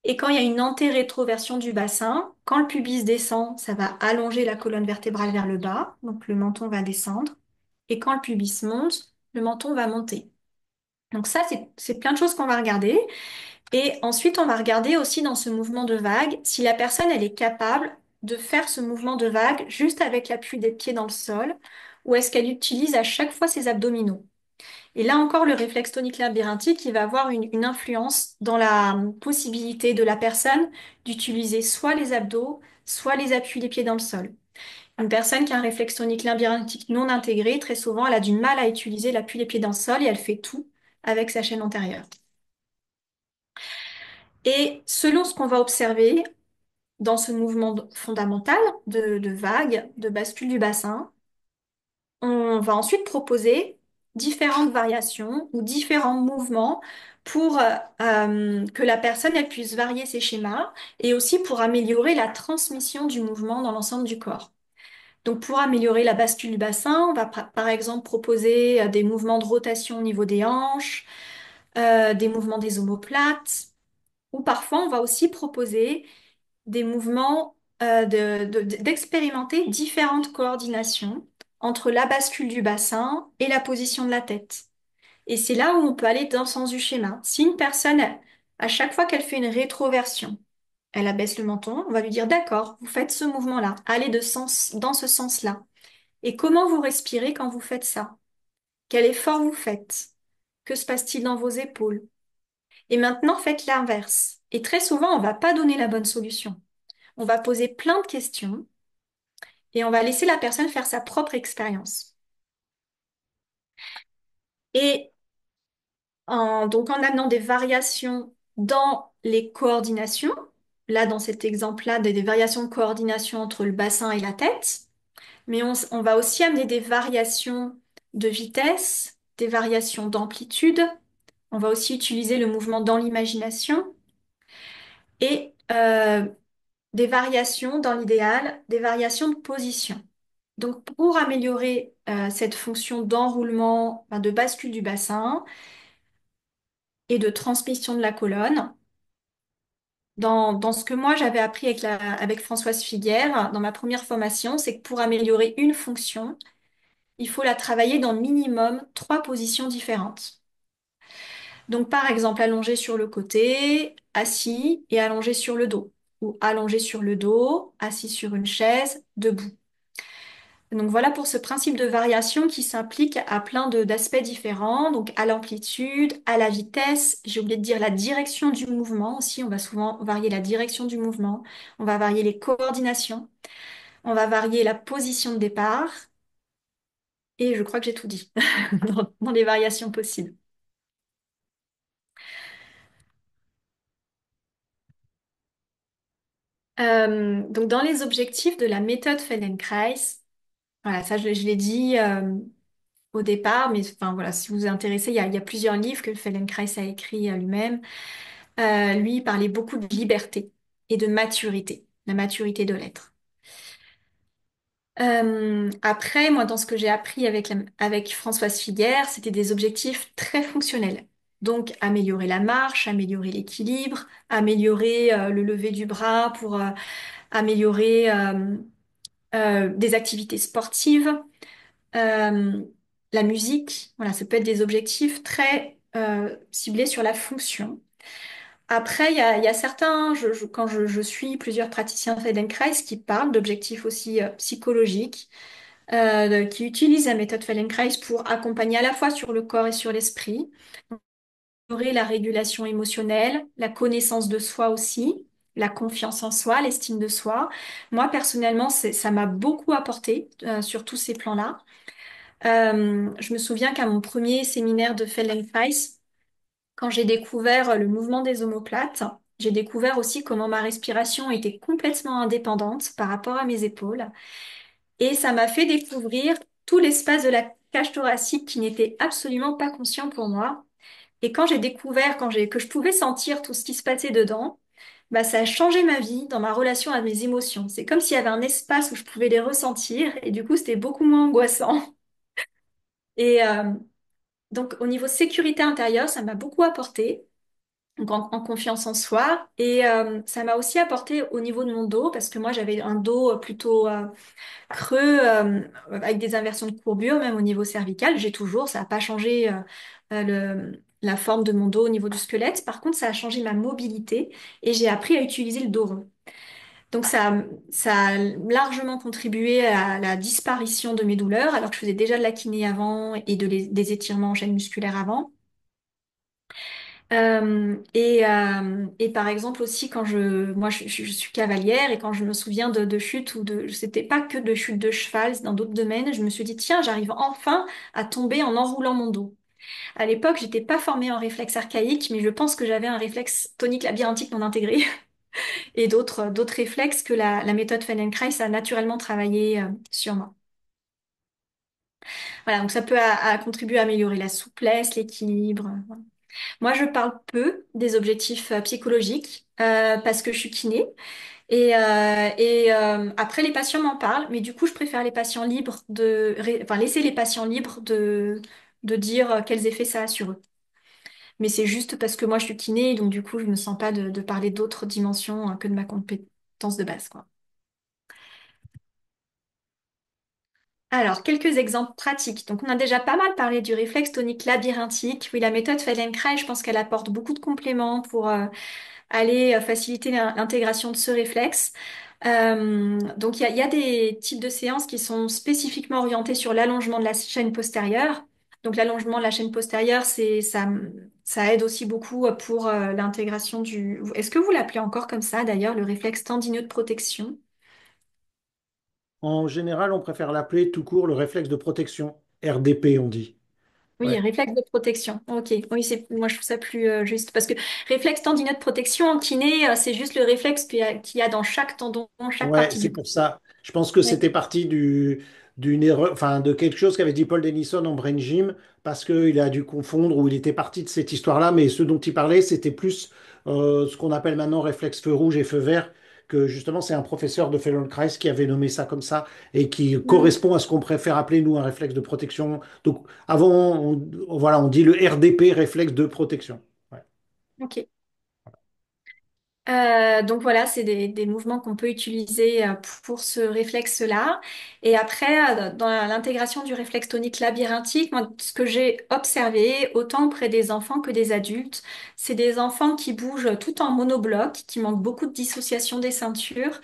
Speaker 3: Et quand il y a une antérétroversion du bassin, quand le pubis descend, ça va allonger la colonne vertébrale vers le bas, donc le menton va descendre. Et quand le pubis monte, le menton va monter. Donc ça, c'est plein de choses qu'on va regarder. Et ensuite, on va regarder aussi dans ce mouvement de vague si la personne, elle est capable de faire ce mouvement de vague juste avec l'appui des pieds dans le sol, ou est-ce qu'elle utilise à chaque fois ses abdominaux. Et là encore, le réflexe tonique labyrinthique, il va avoir une influence dans la possibilité de la personne d'utiliser soit les abdos, soit les appuis des pieds dans le sol. Une personne qui a un réflexe tonique labyrinthique non intégré, très souvent, elle a du mal à utiliser l'appui des pieds dans le sol et elle fait tout avec sa chaîne antérieure. Et selon ce qu'on va observer dans ce mouvement fondamental de vague, de bascule du bassin, on va ensuite proposer différentes variations ou différents mouvements pour que la personne elle puisse varier ses schémas et aussi pour améliorer la transmission du mouvement dans l'ensemble du corps. Donc pour améliorer la bascule du bassin, on va par exemple proposer des mouvements de rotation au niveau des hanches, des mouvements des omoplates, ou parfois on va aussi proposer des mouvements, d'expérimenter différentes coordinations entre la bascule du bassin et la position de la tête. Et c'est là où on peut aller dans le sens du schéma. Si une personne, à chaque fois qu'elle fait une rétroversion, elle abaisse le menton, on va lui dire, d'accord, vous faites ce mouvement-là, allez dans ce sens-là. Et comment vous respirez quand vous faites ça? Quel effort vous faites? Que se passe-t-il dans vos épaules? Et maintenant, faites l'inverse. Et très souvent, on ne va pas donner la bonne solution. On va poser plein de questions et on va laisser la personne faire sa propre expérience. Et donc en amenant des variations dans les coordinations, là dans cet exemple-là, des variations de coordination entre le bassin et la tête, mais on va aussi amener des variations de vitesse, des variations d'amplitude, On va aussi utiliser le mouvement dans l'imagination et des variations dans l'idéal, des variations de position. Donc, pour améliorer cette fonction d'enroulement, enfin, de bascule du bassin et de transmission de la colonne, dans ce que moi j'avais appris avec Françoise Figuère, dans ma première formation, c'est que pour améliorer une fonction, il faut la travailler dans minimum 3 positions différentes. Donc, par exemple, allongé sur le côté, assis et allongé sur le dos. Ou allongé sur le dos, assis sur une chaise, debout. Donc voilà pour ce principe de variation qui s'implique à plein d'aspects différents, donc à l'amplitude, à la vitesse, j'ai oublié de dire la direction du mouvement aussi, on va souvent varier la direction du mouvement, on va varier les coordinations, on va varier la position de départ, et je crois que j'ai tout dit dans les variations possibles. Donc dans les objectifs de la méthode Feldenkrais, voilà, ça je l'ai dit au départ, mais enfin voilà, si vous vous intéressez, il y a plusieurs livres que Feldenkrais a écrits lui-même. Lui, il parlait beaucoup de liberté et de maturité, la maturité de l'être. Après, moi, dans ce que j'ai appris avec Françoise Figuère, c'était des objectifs très fonctionnels. Donc, améliorer la marche, améliorer l'équilibre, améliorer le lever du bras pour améliorer des activités sportives, euh, la musique. Voilà, ça peut être des objectifs très ciblés sur la fonction. Après, il y a certains, quand je suis plusieurs praticiens Feldenkrais qui parlent d'objectifs aussi psychologiques, qui utilisent la méthode Feldenkrais pour accompagner à la fois sur le corps et sur l'esprit, améliorer la régulation émotionnelle, la connaissance de soi aussi, la confiance en soi, l'estime de soi. Moi, personnellement, ça m'a beaucoup apporté sur tous ces plans-là. Je me souviens qu'à mon premier séminaire de Feldenkrais, quand j'ai découvert le mouvement des omoplates, j'ai découvert aussi comment ma respiration était complètement indépendante par rapport à mes épaules. Et ça m'a fait découvrir tout l'espace de la cage thoracique qui n'était absolument pas conscient pour moi. Et quand j'ai découvert, que je pouvais sentir tout ce qui se passait dedans, bah, ça a changé ma vie dans ma relation à mes émotions. C'est comme s'il y avait un espace où je pouvais les ressentir et du coup, c'était beaucoup moins angoissant. Et donc, au niveau sécurité intérieure, ça m'a beaucoup apporté. Donc en confiance en soi. Et ça m'a aussi apporté au niveau de mon dos, parce que moi j'avais un dos plutôt creux, avec des inversions de courbure, même au niveau cervical. J'ai toujours, ça n'a pas changé la forme de mon dos au niveau du squelette. Par contre, ça a changé ma mobilité et j'ai appris à utiliser le dos rond. Donc ça a largement contribué à la disparition de mes douleurs, alors que je faisais déjà de la kiné avant et des étirements en chaîne musculaire avant. Et par exemple aussi moi je suis cavalière et quand je me souviens de chutes c'était pas que de chutes de cheval, dans d'autres domaines, je me suis dit tiens, j'arrive enfin à tomber en enroulant mon dos. À l'époque, j'étais pas formée en réflexe archaïque, mais je pense que j'avais un réflexe tonique labyrinthique non intégré et d'autres réflexes que la méthode Feldenkrais a naturellement travaillé sur moi. Voilà, donc ça peut contribuer à améliorer la souplesse, l'équilibre. Moi, je parle peu des objectifs psychologiques parce que je suis kiné. Après, les patients m'en parlent, mais du coup, je préfère les patients libres enfin, laisser les patients libres de dire quels effets ça a sur eux. Mais c'est juste parce que moi, je suis kiné, donc du coup, je me sens pas de parler d'autres dimensions que de ma compétence de base, quoi. Alors, quelques exemples pratiques. Donc, on a déjà pas mal parlé du réflexe tonique labyrinthique. Oui, la méthode Feldenkrais, je pense qu'elle apporte beaucoup de compléments pour aller faciliter l'intégration de ce réflexe. Donc, il y a des types de séances qui sont spécifiquement orientées sur l'allongement de la chaîne postérieure. Donc, l'allongement de la chaîne postérieure, ça aide aussi beaucoup pour l'intégration du... Est-ce que vous l'appelez encore comme ça, d'ailleurs, le réflexe tendineux de protection?
Speaker 2: En général, on préfère l'appeler tout court le réflexe de protection, RDP, on dit.
Speaker 3: Oui,
Speaker 2: Ouais,
Speaker 3: réflexe de protection. Ok, oui, moi je trouve ça plus juste parce que réflexe tendineux de protection en kiné, c'est juste le réflexe qu'il y a dans chaque tendon, chaque
Speaker 2: ouais,
Speaker 3: partie
Speaker 2: c'est
Speaker 3: du corps.
Speaker 2: pour ça. Je pense que
Speaker 3: Ouais.
Speaker 2: c'était parti d'une erreur, enfin de quelque chose qu'avait dit Paul Denison en Brain Gym, parce qu'il a dû confondre ou il était parti de cette histoire-là, mais ce dont il parlait, c'était plus ce qu'on appelle maintenant réflexe feu rouge et feu vert, que justement c'est un professeur de Feldenkrais qui avait nommé ça comme ça et qui
Speaker 3: Mhm.
Speaker 2: correspond à ce qu'on préfère appeler nous un réflexe de protection. Donc avant, voilà, on dit le RDP, réflexe de protection. Ouais.
Speaker 3: Ok. Donc voilà, c'est des mouvements qu'on peut utiliser pour ce réflexe-là. Et après, dans l'intégration du réflexe tonique labyrinthique, moi, ce que j'ai observé, autant auprès des enfants que des adultes, c'est des enfants qui bougent tout en monobloc, qui manquent beaucoup de dissociation des ceintures,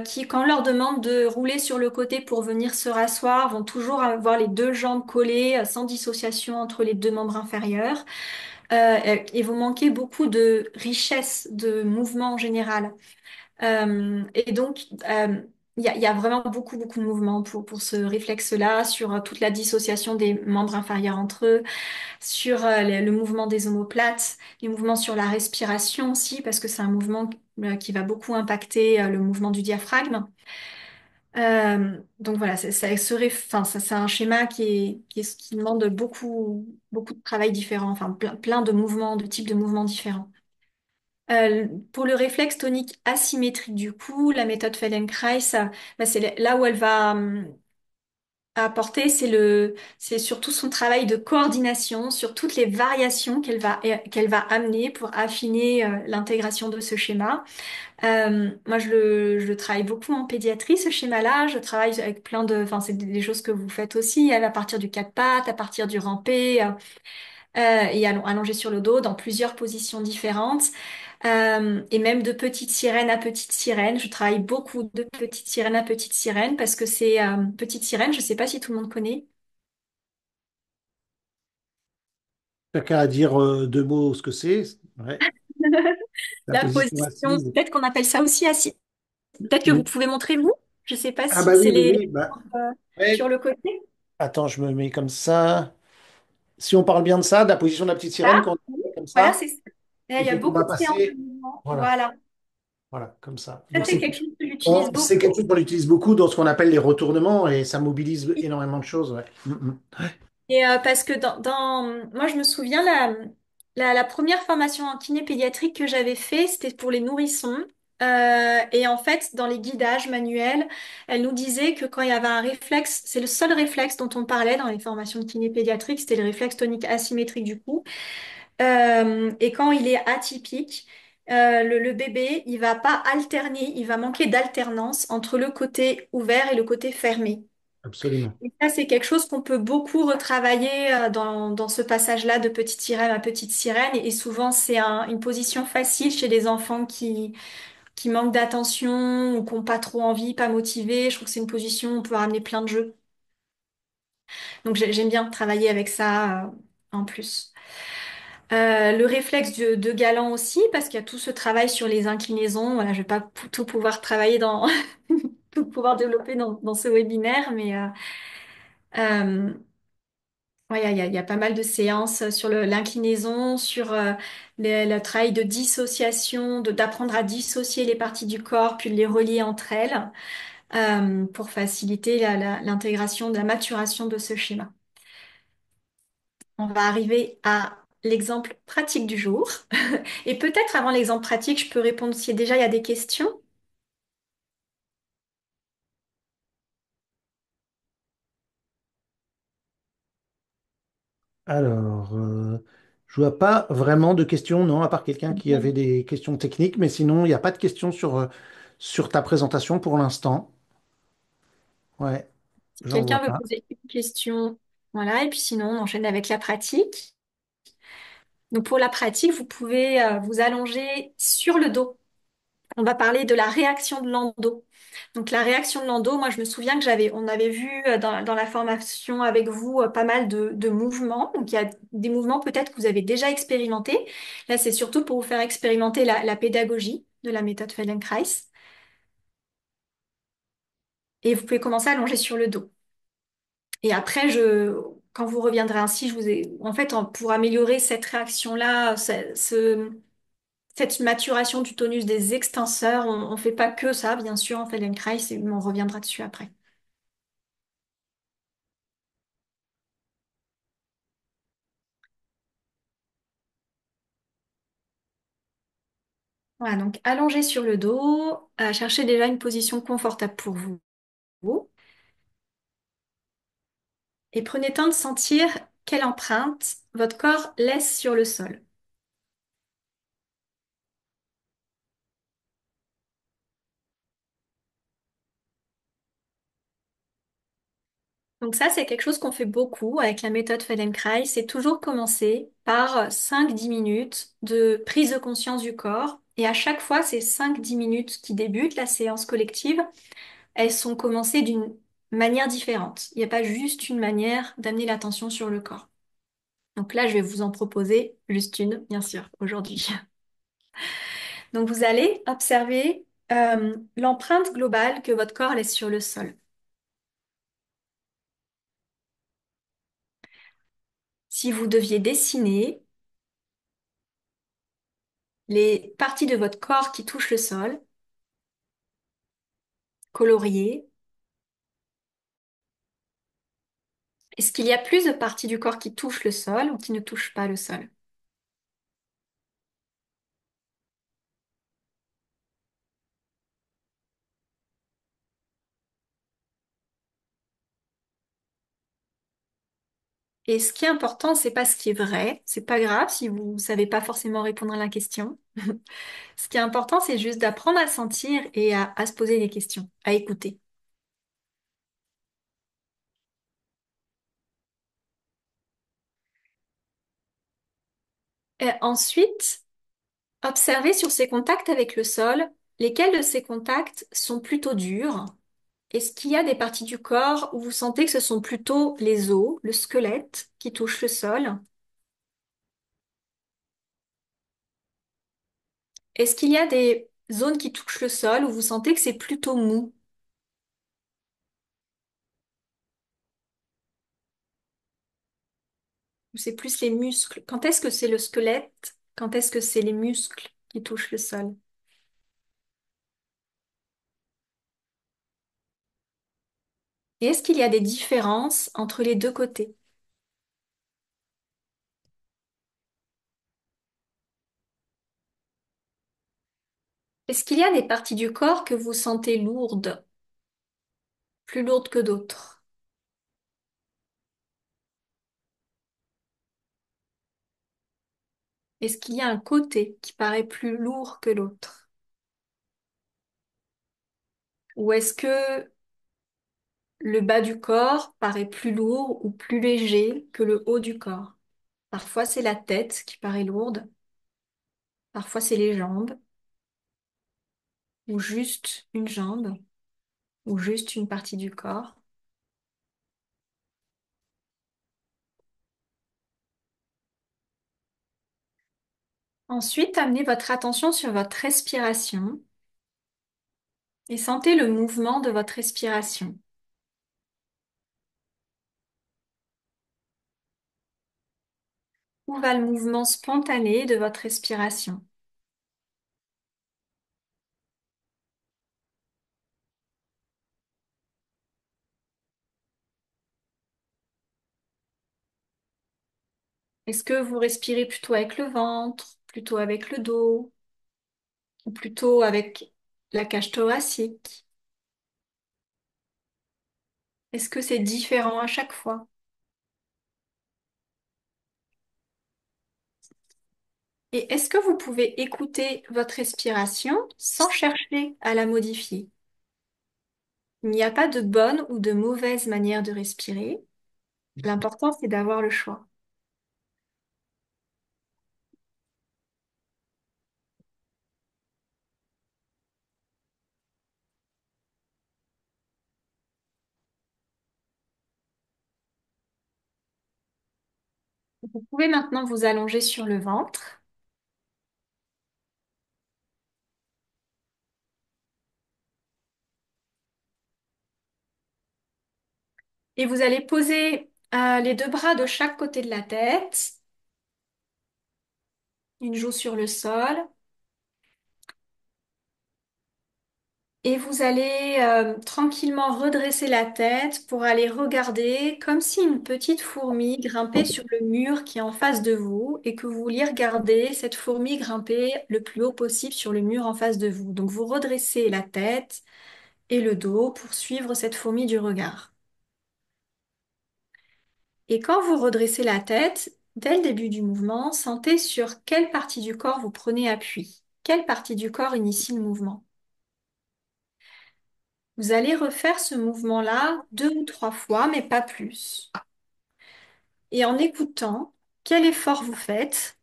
Speaker 3: qui, quand on leur demande de rouler sur le côté pour venir se rasseoir, vont toujours avoir les deux jambes collées, sans dissociation entre les deux membres inférieurs. Et vous manquez beaucoup de richesse de mouvement en général. Et donc, il y a vraiment beaucoup, beaucoup de mouvements pour ce réflexe-là, sur toute la dissociation des membres inférieurs entre eux, sur le mouvement des omoplates, les mouvements sur la respiration aussi, parce que c'est un mouvement qui va beaucoup impacter le mouvement du diaphragme. Donc voilà, enfin, ça, c'est un schéma qui demande beaucoup, beaucoup de travail différent, enfin plein de mouvements, de types de mouvements différents. Pour le réflexe tonique asymétrique, du coup, la méthode Feldenkrais, bah, c'est là où elle va apporter, c'est surtout son travail de coordination sur toutes les variations qu'elle va amener pour affiner l'intégration de ce schéma. Moi, je le travaille beaucoup en pédiatrie, ce schéma-là. Je travaille avec enfin, c'est des choses que vous faites aussi, à partir du quatre pattes, à partir du rampé, et allongé sur le dos, dans plusieurs positions différentes. Et même de petite sirène à petite sirène. Je travaille beaucoup de petite sirène à petite sirène parce que c'est petite sirène, je ne sais pas si tout le monde connaît.
Speaker 2: Chacun à dire deux mots ce que c'est. Ouais. La
Speaker 3: La
Speaker 2: position
Speaker 3: position,
Speaker 2: assise.
Speaker 3: peut-être qu'on appelle ça aussi assis. Peut-être que vous
Speaker 2: Oui.
Speaker 3: pouvez montrer vous. Je ne sais pas
Speaker 2: Ah
Speaker 3: si
Speaker 2: bah
Speaker 3: c'est
Speaker 2: oui, oui,
Speaker 3: les
Speaker 2: oui. Bah,
Speaker 3: sur
Speaker 2: ouais.
Speaker 3: le côté.
Speaker 2: Attends, je me mets comme ça. Si on parle bien de ça, de la position de la petite sirène,
Speaker 3: Là,
Speaker 2: quand
Speaker 3: oui,
Speaker 2: on est comme
Speaker 3: voilà,
Speaker 2: ça,
Speaker 3: c'est ça. Et il
Speaker 2: il
Speaker 3: y a
Speaker 2: faut qu'on
Speaker 3: beaucoup
Speaker 2: va
Speaker 3: de séances de
Speaker 2: passer.
Speaker 3: mouvement.
Speaker 2: Voilà,
Speaker 3: Voilà.
Speaker 2: voilà, comme ça.
Speaker 3: Ça,
Speaker 2: Donc
Speaker 3: c'est
Speaker 2: c'est
Speaker 3: quelque chose que j'utilise
Speaker 2: c'est quelque
Speaker 3: beaucoup.
Speaker 2: chose qu'on utilise beaucoup dans ce qu'on appelle les retournements et ça mobilise énormément de choses. Ouais.
Speaker 3: Et parce que moi, je me souviens, la première formation en kiné pédiatrique que j'avais fait, c'était pour les nourrissons. Et en fait, dans les guidages manuels, elle nous disait que quand il y avait un réflexe, c'est le seul réflexe dont on parlait dans les formations de kiné pédiatrique, c'était le réflexe tonique asymétrique du cou. Et quand il est atypique, le bébé, il va pas alterner, il va manquer d'alternance entre le côté ouvert et le côté fermé.
Speaker 2: Absolument.
Speaker 3: Et ça, c'est quelque chose qu'on peut beaucoup retravailler dans ce passage-là de petite sirène à petite sirène. Et souvent, c'est une position facile chez les enfants qui manquent d'attention ou qui n'ont pas trop envie, pas motivés. Je trouve que c'est une position où on peut ramener plein de jeux. Donc, j'aime bien travailler avec ça en plus. Le réflexe de Galant aussi, parce qu'il y a tout ce travail sur les inclinaisons. Voilà, je vais pas tout pouvoir travailler tout pouvoir développer dans ce webinaire, mais euh, ouais, il y a pas mal de séances sur l'inclinaison, sur le travail de dissociation, d'apprendre à dissocier les parties du corps, puis de les relier entre elles, pour faciliter l'intégration, de la maturation de ce schéma. On va arriver à l'exemple pratique du jour. Et peut-être avant l'exemple pratique, je peux répondre si déjà il y a des questions.
Speaker 2: Alors, je vois pas vraiment de questions, non, à part quelqu'un qui avait des questions techniques, mais sinon, il n'y a pas de questions sur ta présentation pour l'instant. Ouais,
Speaker 3: Si
Speaker 2: j'en vois
Speaker 3: quelqu'un veut
Speaker 2: pas.
Speaker 3: poser une question, voilà, et puis sinon, on enchaîne avec la pratique. Donc pour la pratique, vous pouvez vous allonger sur le dos. On va parler de la réaction de Landau. Donc la réaction de Landau, moi je me souviens que on avait vu dans la formation avec vous pas mal de mouvements. Donc il y a des mouvements peut-être que vous avez déjà expérimentés. Là c'est surtout pour vous faire expérimenter la pédagogie de la méthode Feldenkrais. Et vous pouvez commencer à allonger sur le dos. Et après, quand vous reviendrez ainsi, en fait, pour améliorer cette réaction-là, cette maturation du tonus des extenseurs, on ne fait pas que ça, bien sûr, en Feldenkrais, et on reviendra dessus après. Voilà, donc allongé sur le dos, cherchez déjà une position confortable pour vous. Et prenez le temps de sentir quelle empreinte votre corps laisse sur le sol. Donc ça, c'est quelque chose qu'on fait beaucoup avec la méthode Feldenkrais. C'est toujours commencer par 5-10 minutes de prise de conscience du corps. Et à chaque fois, ces 5-10 minutes qui débutent la séance collective, elles sont commencées d'une manière différente. Il n'y a pas juste une manière d'amener l'attention sur le corps. Donc là, je vais vous en proposer juste une, bien sûr, aujourd'hui. Donc vous allez observer l'empreinte globale que votre corps laisse sur le sol. Si vous deviez dessiner les parties de votre corps qui touchent le sol, coloriées, est-ce qu'il y a plus de parties du corps qui touchent le sol ou qui ne touchent pas le sol? Et ce qui est important, c'est pas ce qui est vrai, c'est pas grave si vous savez pas forcément répondre à la question. Ce qui est important, c'est juste d'apprendre à sentir et à se poser des questions, à écouter. Et ensuite, observez sur ces contacts avec le sol, lesquels de ces contacts sont plutôt durs. Est-ce qu'il y a des parties du corps où vous sentez que ce sont plutôt les os, le squelette qui touchent le sol? Est-ce qu'il y a des zones qui touchent le sol où vous sentez que c'est plutôt mou, ou c'est plus les muscles? Quand est-ce que c'est le squelette? Quand est-ce que c'est les muscles qui touchent le sol? Et est-ce qu'il y a des différences entre les deux côtés? Est-ce qu'il y a des parties du corps que vous sentez lourdes, plus lourdes que d'autres? Est-ce qu'il y a un côté qui paraît plus lourd que l'autre? Ou est-ce que le bas du corps paraît plus lourd ou plus léger que le haut du corps? Parfois c'est la tête qui paraît lourde, parfois c'est les jambes, ou juste une jambe, ou juste une partie du corps. Ensuite, amenez votre attention sur votre respiration et sentez le mouvement de votre respiration. Où va le mouvement spontané de votre respiration? Est-ce que vous respirez plutôt avec le ventre, plutôt avec le dos, ou plutôt avec la cage thoracique? Est-ce que c'est différent à chaque fois? Et est-ce que vous pouvez écouter votre respiration sans chercher à la modifier? Il n'y a pas de bonne ou de mauvaise manière de respirer. L'important, c'est d'avoir le choix. Vous pouvez maintenant vous allonger sur le ventre et vous allez poser les deux bras de chaque côté de la tête, une joue sur le sol. Et vous allez tranquillement redresser la tête pour aller regarder comme si une petite fourmi grimpait sur le mur qui est en face de vous et que vous vouliez regarder cette fourmi grimper le plus haut possible sur le mur en face de vous. Donc vous redressez la tête et le dos pour suivre cette fourmi du regard. Et quand vous redressez la tête, dès le début du mouvement, sentez sur quelle partie du corps vous prenez appui. Quelle partie du corps initie le mouvement? Vous allez refaire ce mouvement-là 2 ou 3 fois, mais pas plus. Et en écoutant, quel effort vous faites?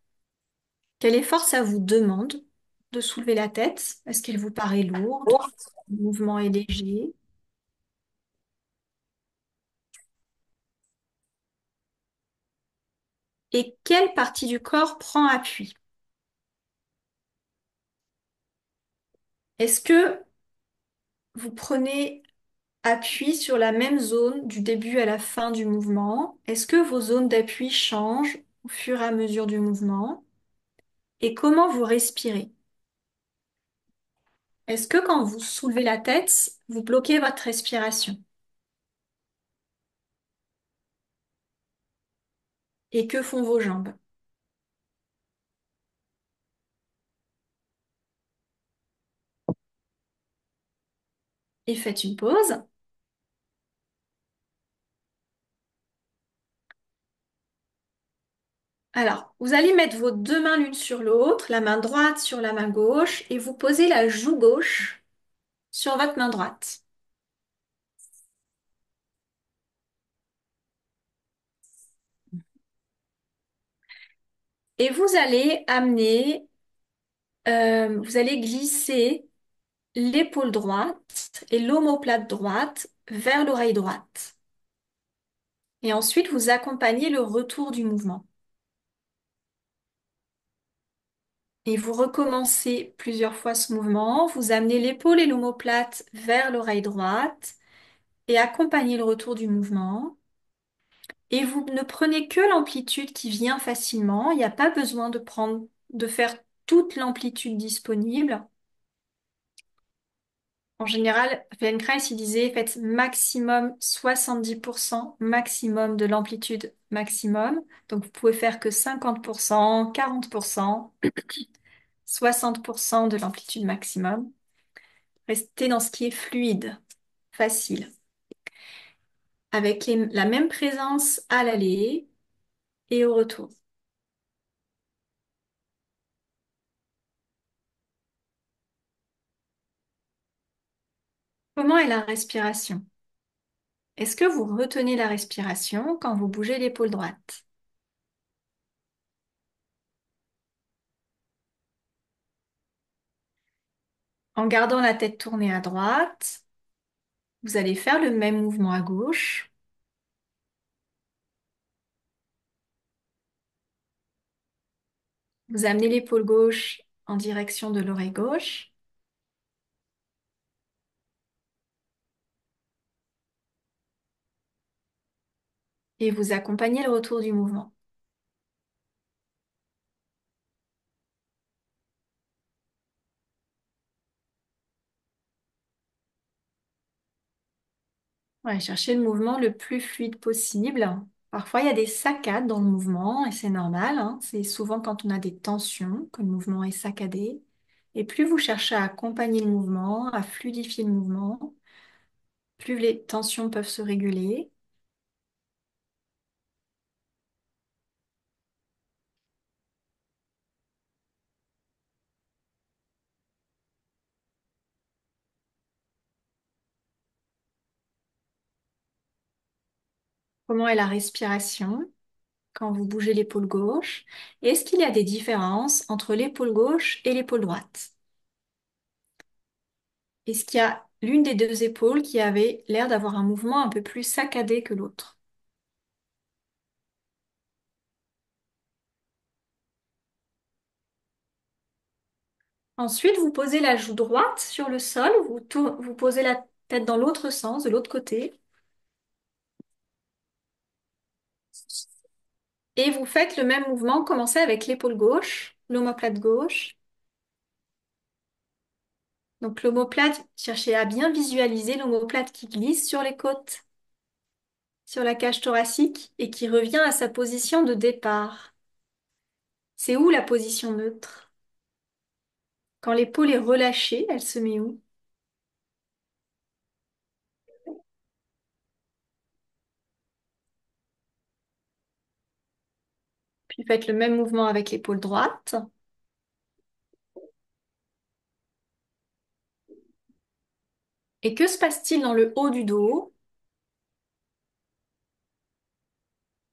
Speaker 3: Quel effort ça vous demande de soulever la tête? Est-ce qu'elle vous paraît lourde? Le mouvement est léger. Et quelle partie du corps prend appui? Est-ce que vous prenez appui sur la même zone du début à la fin du mouvement? Est-ce que vos zones d'appui changent au fur et à mesure du mouvement? Et comment vous respirez? Est-ce que quand vous soulevez la tête, vous bloquez votre respiration? Et que font vos jambes? Et faites une pause. Alors, vous allez mettre vos 2 mains l'une sur l'autre, la main droite sur la main gauche, et vous posez la joue gauche sur votre main droite. Et vous allez glisser l'épaule droite et l'omoplate droite vers l'oreille droite. Et ensuite, vous accompagnez le retour du mouvement. Et vous recommencez plusieurs fois ce mouvement. Vous amenez l'épaule et l'omoplate vers l'oreille droite et accompagnez le retour du mouvement. Et vous ne prenez que l'amplitude qui vient facilement. Il n'y a pas besoin de faire toute l'amplitude disponible. En général, Feldenkrais, il disait faites maximum 70% maximum de l'amplitude maximum. Donc vous pouvez faire que 50%, 40%, 60% de l'amplitude maximum. Restez dans ce qui est fluide, facile, avec la même présence à l'aller et au retour. Comment est la respiration? Est-ce que vous retenez la respiration quand vous bougez l'épaule droite? En gardant la tête tournée à droite, vous allez faire le même mouvement à gauche. Vous amenez l'épaule gauche en direction de l'oreille gauche et vous accompagnez le retour du mouvement. Ouais, cherchez le mouvement le plus fluide possible. Parfois, il y a des saccades dans le mouvement et c'est normal, hein. C'est souvent quand on a des tensions que le mouvement est saccadé. Et plus vous cherchez à accompagner le mouvement, à fluidifier le mouvement, plus les tensions peuvent se réguler. Comment est la respiration quand vous bougez l'épaule gauche? Et est-ce qu'il y a des différences entre l'épaule gauche et l'épaule droite? Est-ce qu'il y a l'une des deux épaules qui avait l'air d'avoir un mouvement un peu plus saccadé que l'autre? Ensuite, vous posez la joue droite sur le sol, vous posez la tête dans l'autre sens, de l'autre côté, et vous faites le même mouvement. Commencez avec l'épaule gauche, l'omoplate gauche, Donc l'omoplate, cherchez à bien visualiser l'omoplate qui glisse sur les côtes, sur la cage thoracique et qui revient à sa position de départ. C'est où la position neutre? Quand l'épaule est relâchée, elle se met où? Puis faites le même mouvement avec l'épaule droite. Et que se passe-t-il dans le haut du dos,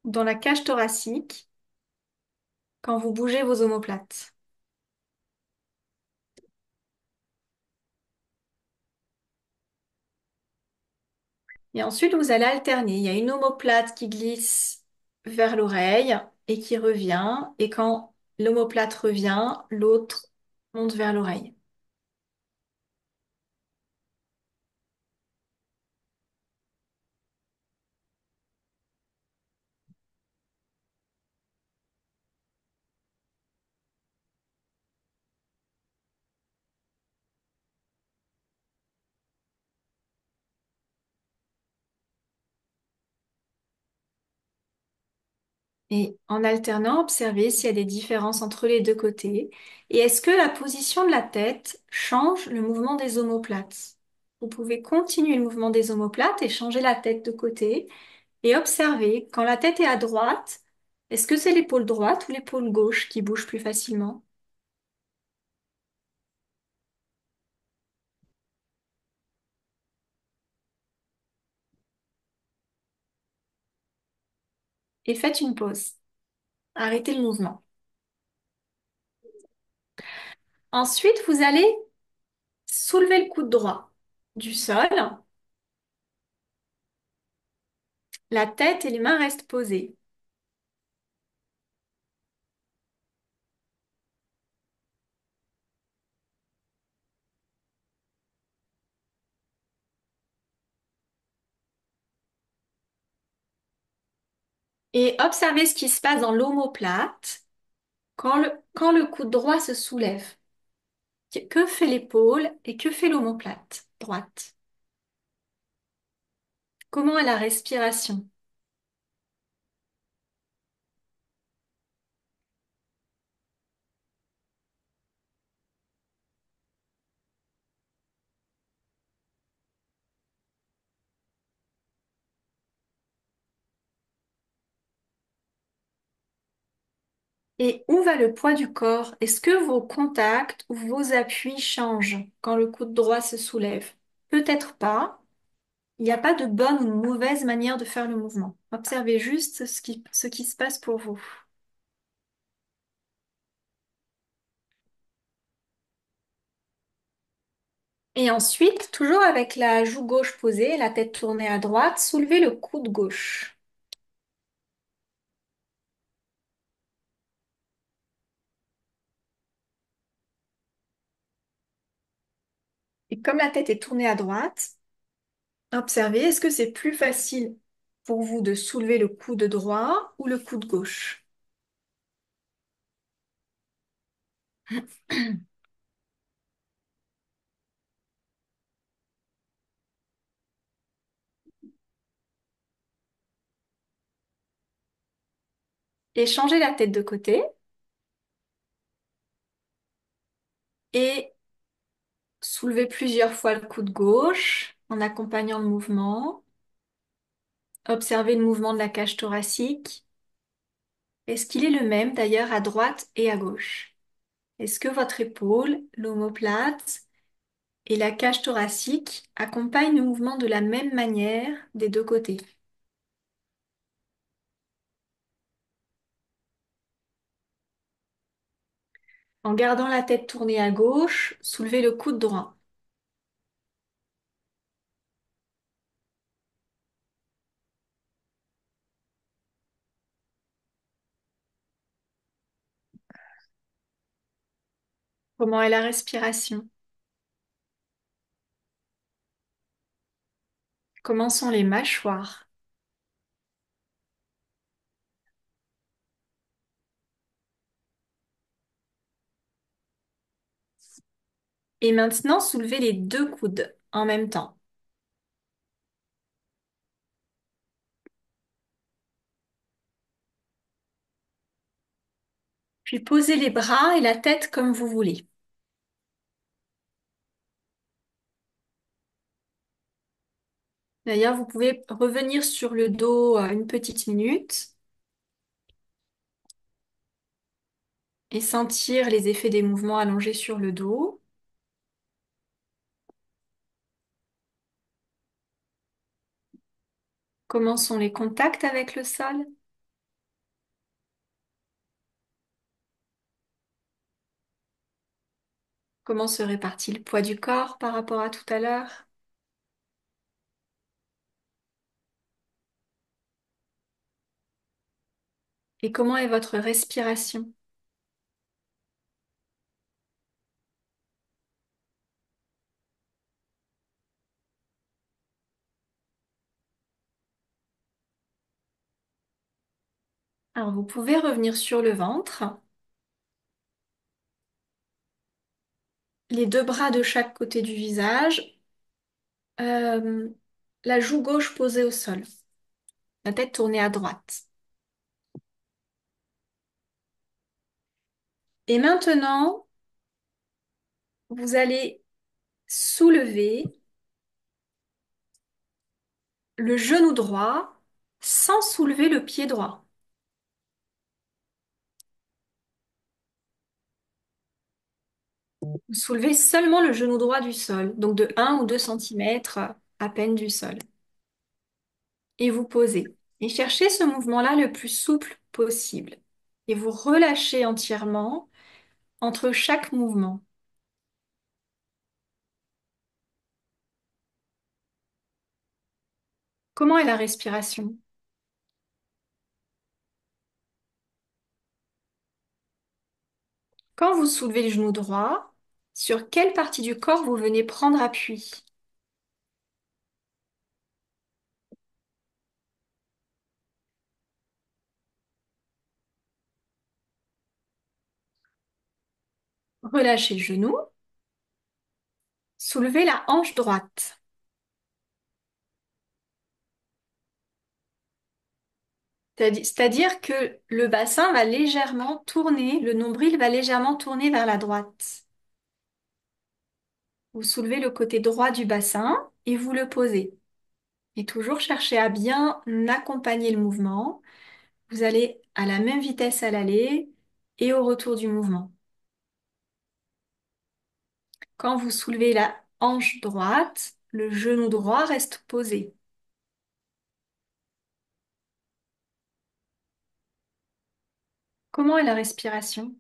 Speaker 3: dans la cage thoracique, quand vous bougez vos omoplates? Et ensuite, vous allez alterner. Il y a une omoplate qui glisse vers l'oreille et qui revient. Et quand l'omoplate revient, l'autre monte vers l'oreille. Et en alternant, observez s'il y a des différences entre les deux côtés. Et est-ce que la position de la tête change le mouvement des omoplates? Vous pouvez continuer le mouvement des omoplates et changer la tête de côté. Et observez, quand la tête est à droite, est-ce que c'est l'épaule droite ou l'épaule gauche qui bouge plus facilement? Et faites une pause. Arrêtez le mouvement. Ensuite, vous allez soulever le coude droit du sol. La tête et les mains restent posées. Et observez ce qui se passe dans l'omoplate quand le coude droit se soulève. Que fait l'épaule et que fait l'omoplate droite? Comment est la respiration? Et où va le poids du corps? Est-ce que vos contacts ou vos appuis changent quand le coude droit se soulève? Peut-être pas. Il n'y a pas de bonne ou de mauvaise manière de faire le mouvement. Observez juste ce qui se passe pour vous. Et ensuite, toujours avec la joue gauche posée, la tête tournée à droite, soulevez le coude gauche. Et comme la tête est tournée à droite, observez, est-ce que c'est plus facile pour vous de soulever le coude droit ou le coude gauche? Et changez la tête de côté et soulevez plusieurs fois le coude gauche en accompagnant le mouvement. Observez le mouvement de la cage thoracique. Est-ce qu'il est le même d'ailleurs à droite et à gauche? Est-ce que votre épaule, l'omoplate et la cage thoracique accompagnent le mouvement de la même manière des deux côtés? En gardant la tête tournée à gauche, soulevez le coude droit. Comment est la respiration? Comment sont les mâchoires? Et maintenant, soulevez les deux coudes en même temps. Puis posez les bras et la tête comme vous voulez. D'ailleurs, vous pouvez revenir sur le dos une petite minute et sentir les effets des mouvements allongés sur le dos. Comment sont les contacts avec le sol? Comment se répartit le poids du corps par rapport à tout à l'heure? Et comment est votre respiration? Alors, vous pouvez revenir sur le ventre, les deux bras de chaque côté du visage, euh, la joue gauche posée au sol, la tête tournée à droite. Et maintenant, vous allez soulever le genou droit sans soulever le pied droit. Vous soulevez seulement le genou droit du sol, donc de 1 ou 2 centimètres à peine du sol. Et vous posez. Et cherchez ce mouvement-là le plus souple possible. Et vous relâchez entièrement entre chaque mouvement. Comment est la respiration? Quand vous soulevez le genou droit, sur quelle partie du corps vous venez prendre appui? Relâchez le genou, soulevez la hanche droite. C'est-à-dire que le bassin va légèrement tourner, le nombril va légèrement tourner vers la droite. Vous soulevez le côté droit du bassin et vous le posez. Et toujours chercher à bien accompagner le mouvement. Vous allez à la même vitesse à l'aller et au retour du mouvement. Quand vous soulevez la hanche droite, le genou droit reste posé. Comment est la respiration?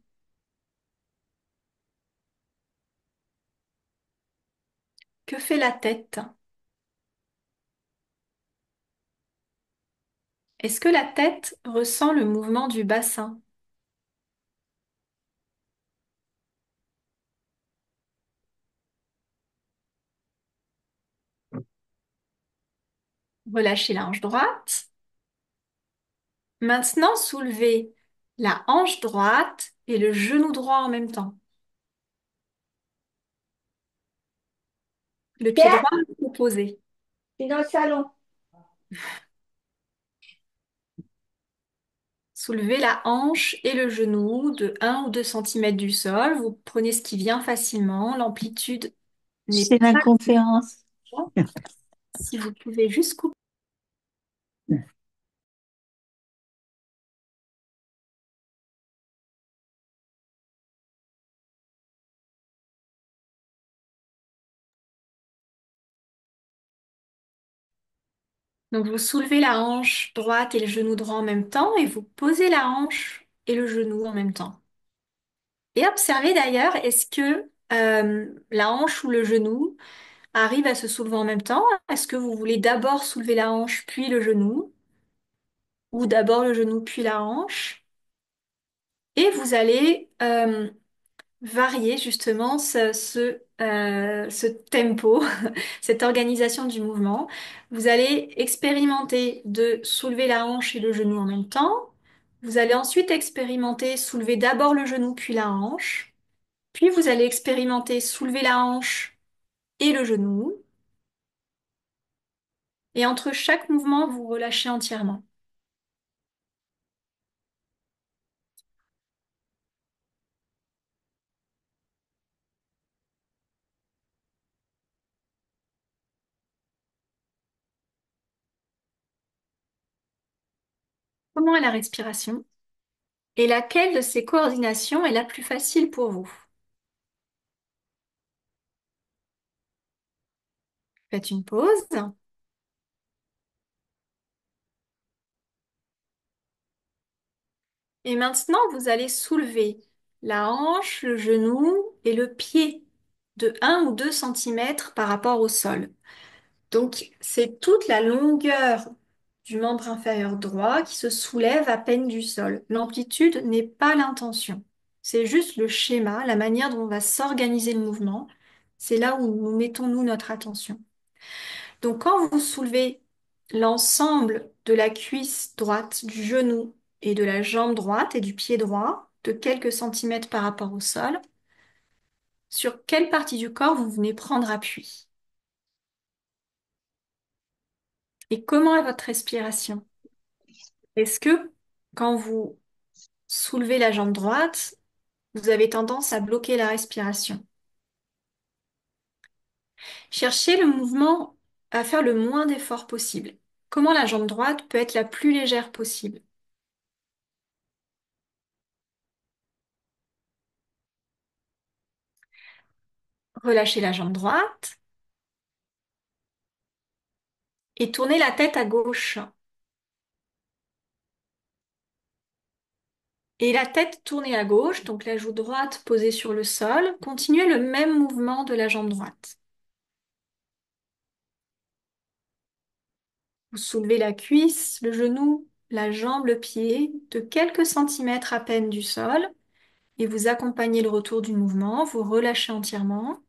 Speaker 3: Que fait la tête? Est-ce que la tête ressent le mouvement du bassin? Relâchez la hanche droite. Maintenant, soulevez la hanche droite et le genou droit en même temps. Le pied
Speaker 4: Pierre,
Speaker 3: droit est posé.
Speaker 4: je suis dans le salon.
Speaker 3: Soulevez la hanche et le genou de 1 ou 2 centimètres du sol. Vous prenez ce qui vient facilement. L'amplitude n'est
Speaker 4: C'est la
Speaker 3: pas
Speaker 4: conférence.
Speaker 3: grande. Si vous pouvez juste couper. Donc vous soulevez la hanche droite et le genou droit en même temps et vous posez la hanche et le genou en même temps. Et observez d'ailleurs, est-ce que la hanche ou le genou arrive à se soulever en même temps? Est-ce que vous voulez d'abord soulever la hanche puis le genou ou d'abord le genou puis la hanche? Et vous allez varier justement ce tempo, cette organisation du mouvement. Vous allez expérimenter de soulever la hanche et le genou en même temps. Vous allez ensuite expérimenter soulever d'abord le genou puis la hanche, Puis vous allez expérimenter soulever la hanche et le genou. Et entre chaque mouvement, vous relâchez entièrement. Comment est la respiration? Et laquelle de ces coordinations est la plus facile pour vous? Faites une pause. Et maintenant, vous allez soulever la hanche, le genou et le pied de 1 ou 2 centimètres par rapport au sol. Donc, c'est toute la longueur du membre inférieur droit qui se soulève à peine du sol. L'amplitude n'est pas l'intention. C'est juste le schéma, la manière dont on va s'organiser le mouvement. C'est là où nous mettons, nous, notre attention. Donc, quand vous soulevez l'ensemble de la cuisse droite, du genou et de la jambe droite et du pied droit, de quelques centimètres par rapport au sol, sur quelle partie du corps vous venez prendre appui? Et comment est votre respiration? Est-ce que quand vous soulevez la jambe droite, vous avez tendance à bloquer la respiration? Cherchez le mouvement à faire le moins d'efforts possible. Comment la jambe droite peut être la plus légère possible? Relâchez la jambe droite et tournez la tête à gauche. Et la tête tournée à gauche, donc la joue droite posée sur le sol, continuez le même mouvement de la jambe droite. Vous soulevez la cuisse, le genou, la jambe, le pied de quelques centimètres à peine du sol et vous accompagnez le retour du mouvement, vous relâchez entièrement.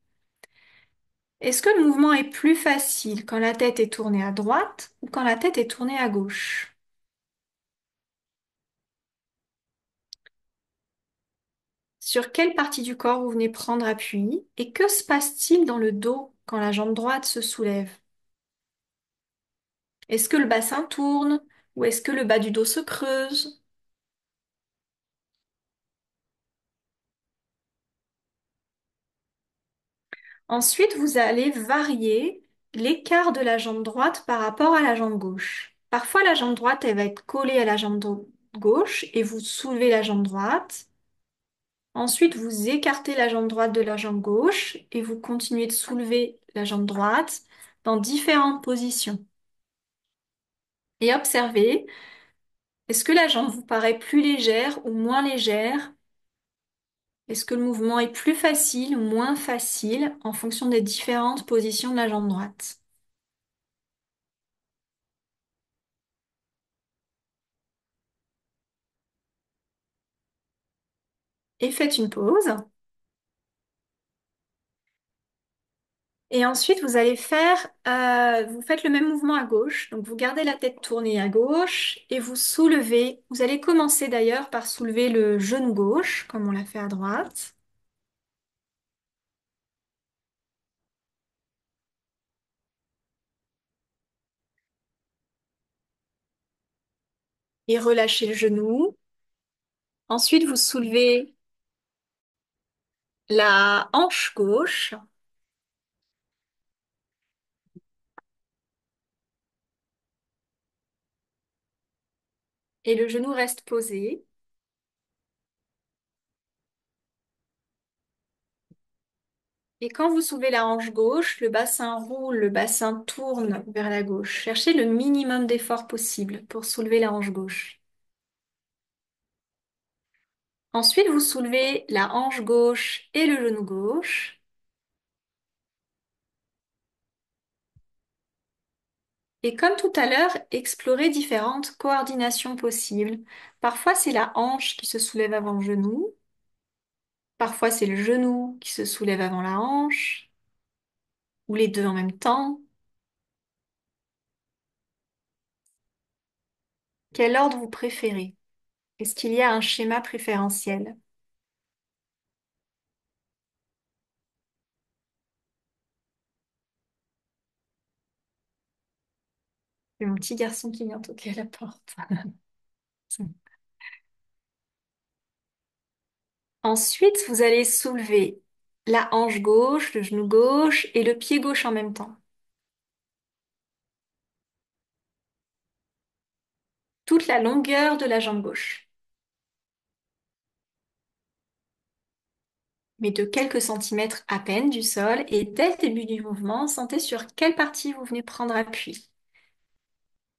Speaker 3: Est-ce que le mouvement est plus facile quand la tête est tournée à droite ou quand la tête est tournée à gauche? Sur quelle partie du corps vous venez prendre appui et que se passe-t-il dans le dos quand la jambe droite se soulève? Est-ce que le bassin tourne ou est-ce que le bas du dos se creuse? Ensuite, vous allez varier l'écart de la jambe droite par rapport à la jambe gauche. Parfois, la jambe droite, elle va être collée à la jambe gauche et vous soulevez la jambe droite. Ensuite, vous écartez la jambe droite de la jambe gauche et vous continuez de soulever la jambe droite dans différentes positions. Et observez, est-ce que la jambe vous paraît plus légère ou moins légère? Est-ce que le mouvement est plus facile ou moins facile en fonction des différentes positions de la jambe droite? Et faites une pause. Et ensuite, vous allez vous faites le même mouvement à gauche. Donc, vous gardez la tête tournée à gauche et vous soulevez. Vous allez commencer d'ailleurs par soulever le genou gauche, comme on l'a fait à droite. Et relâchez le genou. Ensuite, vous soulevez la hanche gauche et le genou reste posé. Et quand vous soulevez la hanche gauche, le bassin roule, le bassin tourne vers la gauche. Cherchez le minimum d'effort possible pour soulever la hanche gauche. Ensuite, vous soulevez la hanche gauche et le genou gauche. Et comme tout à l'heure, explorez différentes coordinations possibles. Parfois, c'est la hanche qui se soulève avant le genou. Parfois, c'est le genou qui se soulève avant la hanche, ou les deux en même temps. Quel ordre vous préférez? Est-ce qu'il y a un schéma préférentiel? C'est mon petit garçon qui vient toquer à la porte. Ensuite, vous allez soulever la hanche gauche, le genou gauche et le pied gauche en même temps. Toute la longueur de la jambe gauche. Mais de quelques centimètres à peine du sol. Et dès le début du mouvement, sentez sur quelle partie vous venez prendre appui.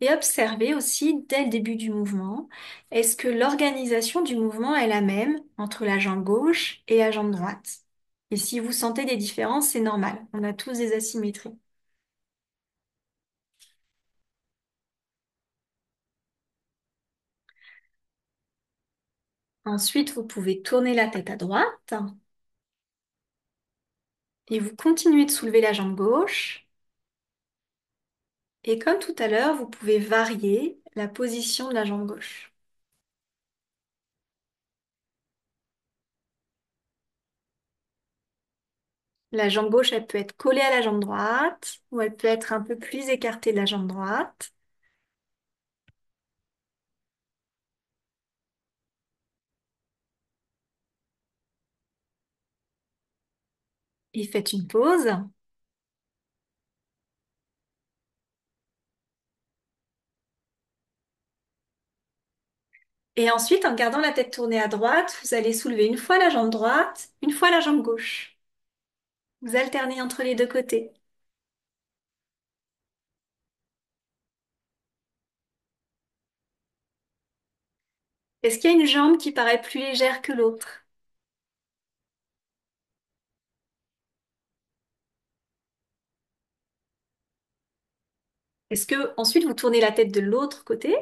Speaker 3: Et observez aussi dès le début du mouvement, est-ce que l'organisation du mouvement est la même entre la jambe gauche et la jambe droite? Et si vous sentez des différences, c'est normal. On a tous des asymétries. Ensuite, vous pouvez tourner la tête à droite et vous continuez de soulever la jambe gauche. Et comme tout à l'heure, vous pouvez varier la position de la jambe gauche. La jambe gauche, elle peut être collée à la jambe droite ou elle peut être un peu plus écartée de la jambe droite. Et faites une pause. Et ensuite, en gardant la tête tournée à droite, vous allez soulever une fois la jambe droite, une fois la jambe gauche. Vous alternez entre les deux côtés. Est-ce qu'il y a une jambe qui paraît plus légère que l'autre? Est-ce que ensuite vous tournez la tête de l'autre côté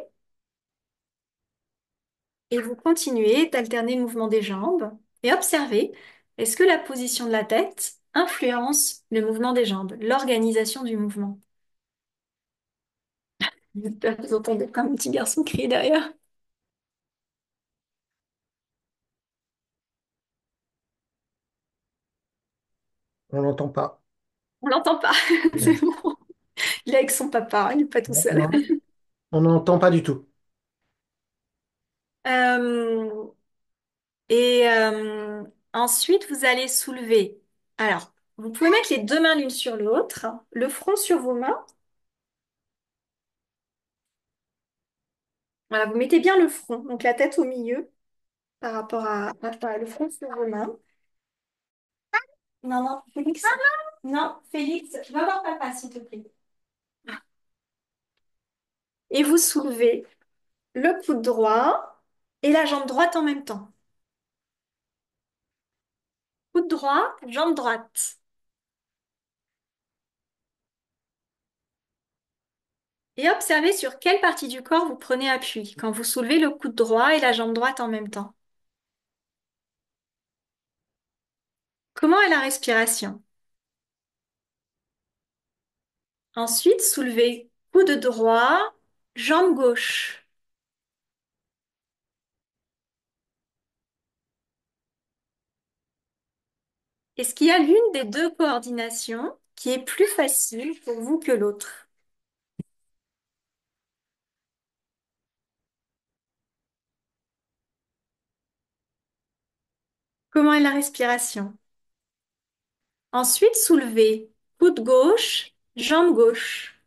Speaker 3: et vous continuez d'alterner le mouvement des jambes et observez, est-ce que la position de la tête influence le mouvement des jambes, l'organisation du mouvement? J'espère que vous entendez pas mon petit garçon crier derrière.
Speaker 2: On l'entend pas.
Speaker 3: On l'entend pas, c'est bon. Il est avec son papa, il n'est pas tout
Speaker 2: Non,
Speaker 3: seul.
Speaker 2: non, on n'entend pas du tout.
Speaker 3: Euh, et ensuite, vous allez soulever. Alors, vous pouvez mettre les deux mains l'une sur l'autre, le front sur vos mains. Voilà, vous mettez bien le front, donc la tête au milieu par rapport le front sur vos mains. Non, non, Félix. Non, Félix, va voir papa, s'il te plaît. Et vous soulevez le coude droit et la jambe droite en même temps. Coude droit, jambe droite. Et observez sur quelle partie du corps vous prenez appui quand vous soulevez le coude droit et la jambe droite en même temps. Comment est la respiration? Ensuite, soulevez coude droit, jambe gauche. Est-ce qu'il y a l'une des deux coordinations qui est plus facile pour vous que l'autre? Comment est la respiration? Ensuite, soulevez coude gauche, jambe gauche.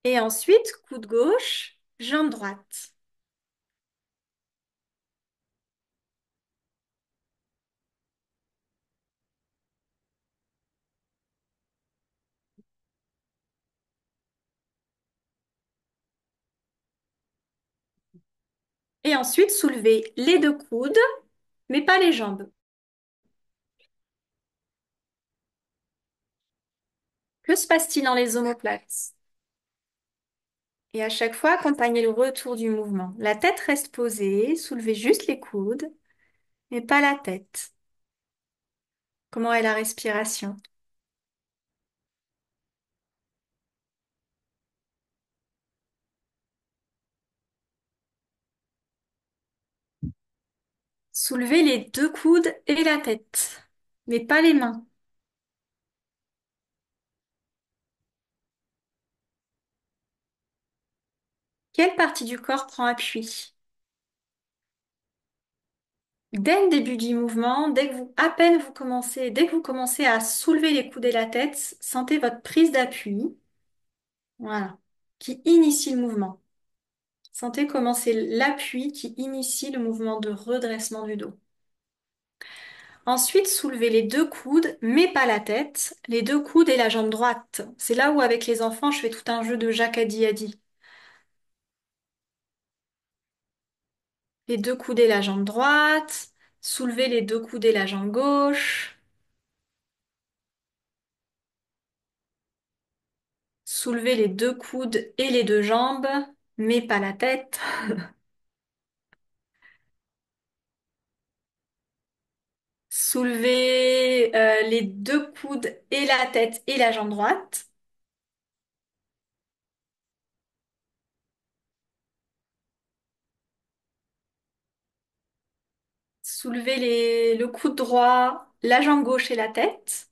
Speaker 3: Et ensuite, coude gauche, jambe droite. Et ensuite, soulevez les deux coudes, mais pas les jambes. Que se passe-t-il dans les omoplates? Et à chaque fois, accompagnez le retour du mouvement. La tête reste posée, soulevez juste les coudes, mais pas la tête. Comment est la respiration? Soulevez les deux coudes et la tête, mais pas les mains. Quelle partie du corps prend appui? Dès le début du mouvement, dès que vous commencez à soulever les coudes et la tête, sentez votre prise d'appui, voilà, qui initie le mouvement. Sentez comment c'est l'appui qui initie le mouvement de redressement du dos. Ensuite, soulevez les deux coudes, mais pas la tête, les deux coudes et la jambe droite. C'est là où, avec les enfants, je fais tout un jeu de Jacques Addy. Les deux coudes et la jambe droite, soulevez les deux coudes et la jambe gauche, soulevez les deux coudes et les deux jambes, mais pas la tête. Soulevez les deux coudes et la tête et la jambe droite. Soulevez le coude droit, la jambe gauche et la tête.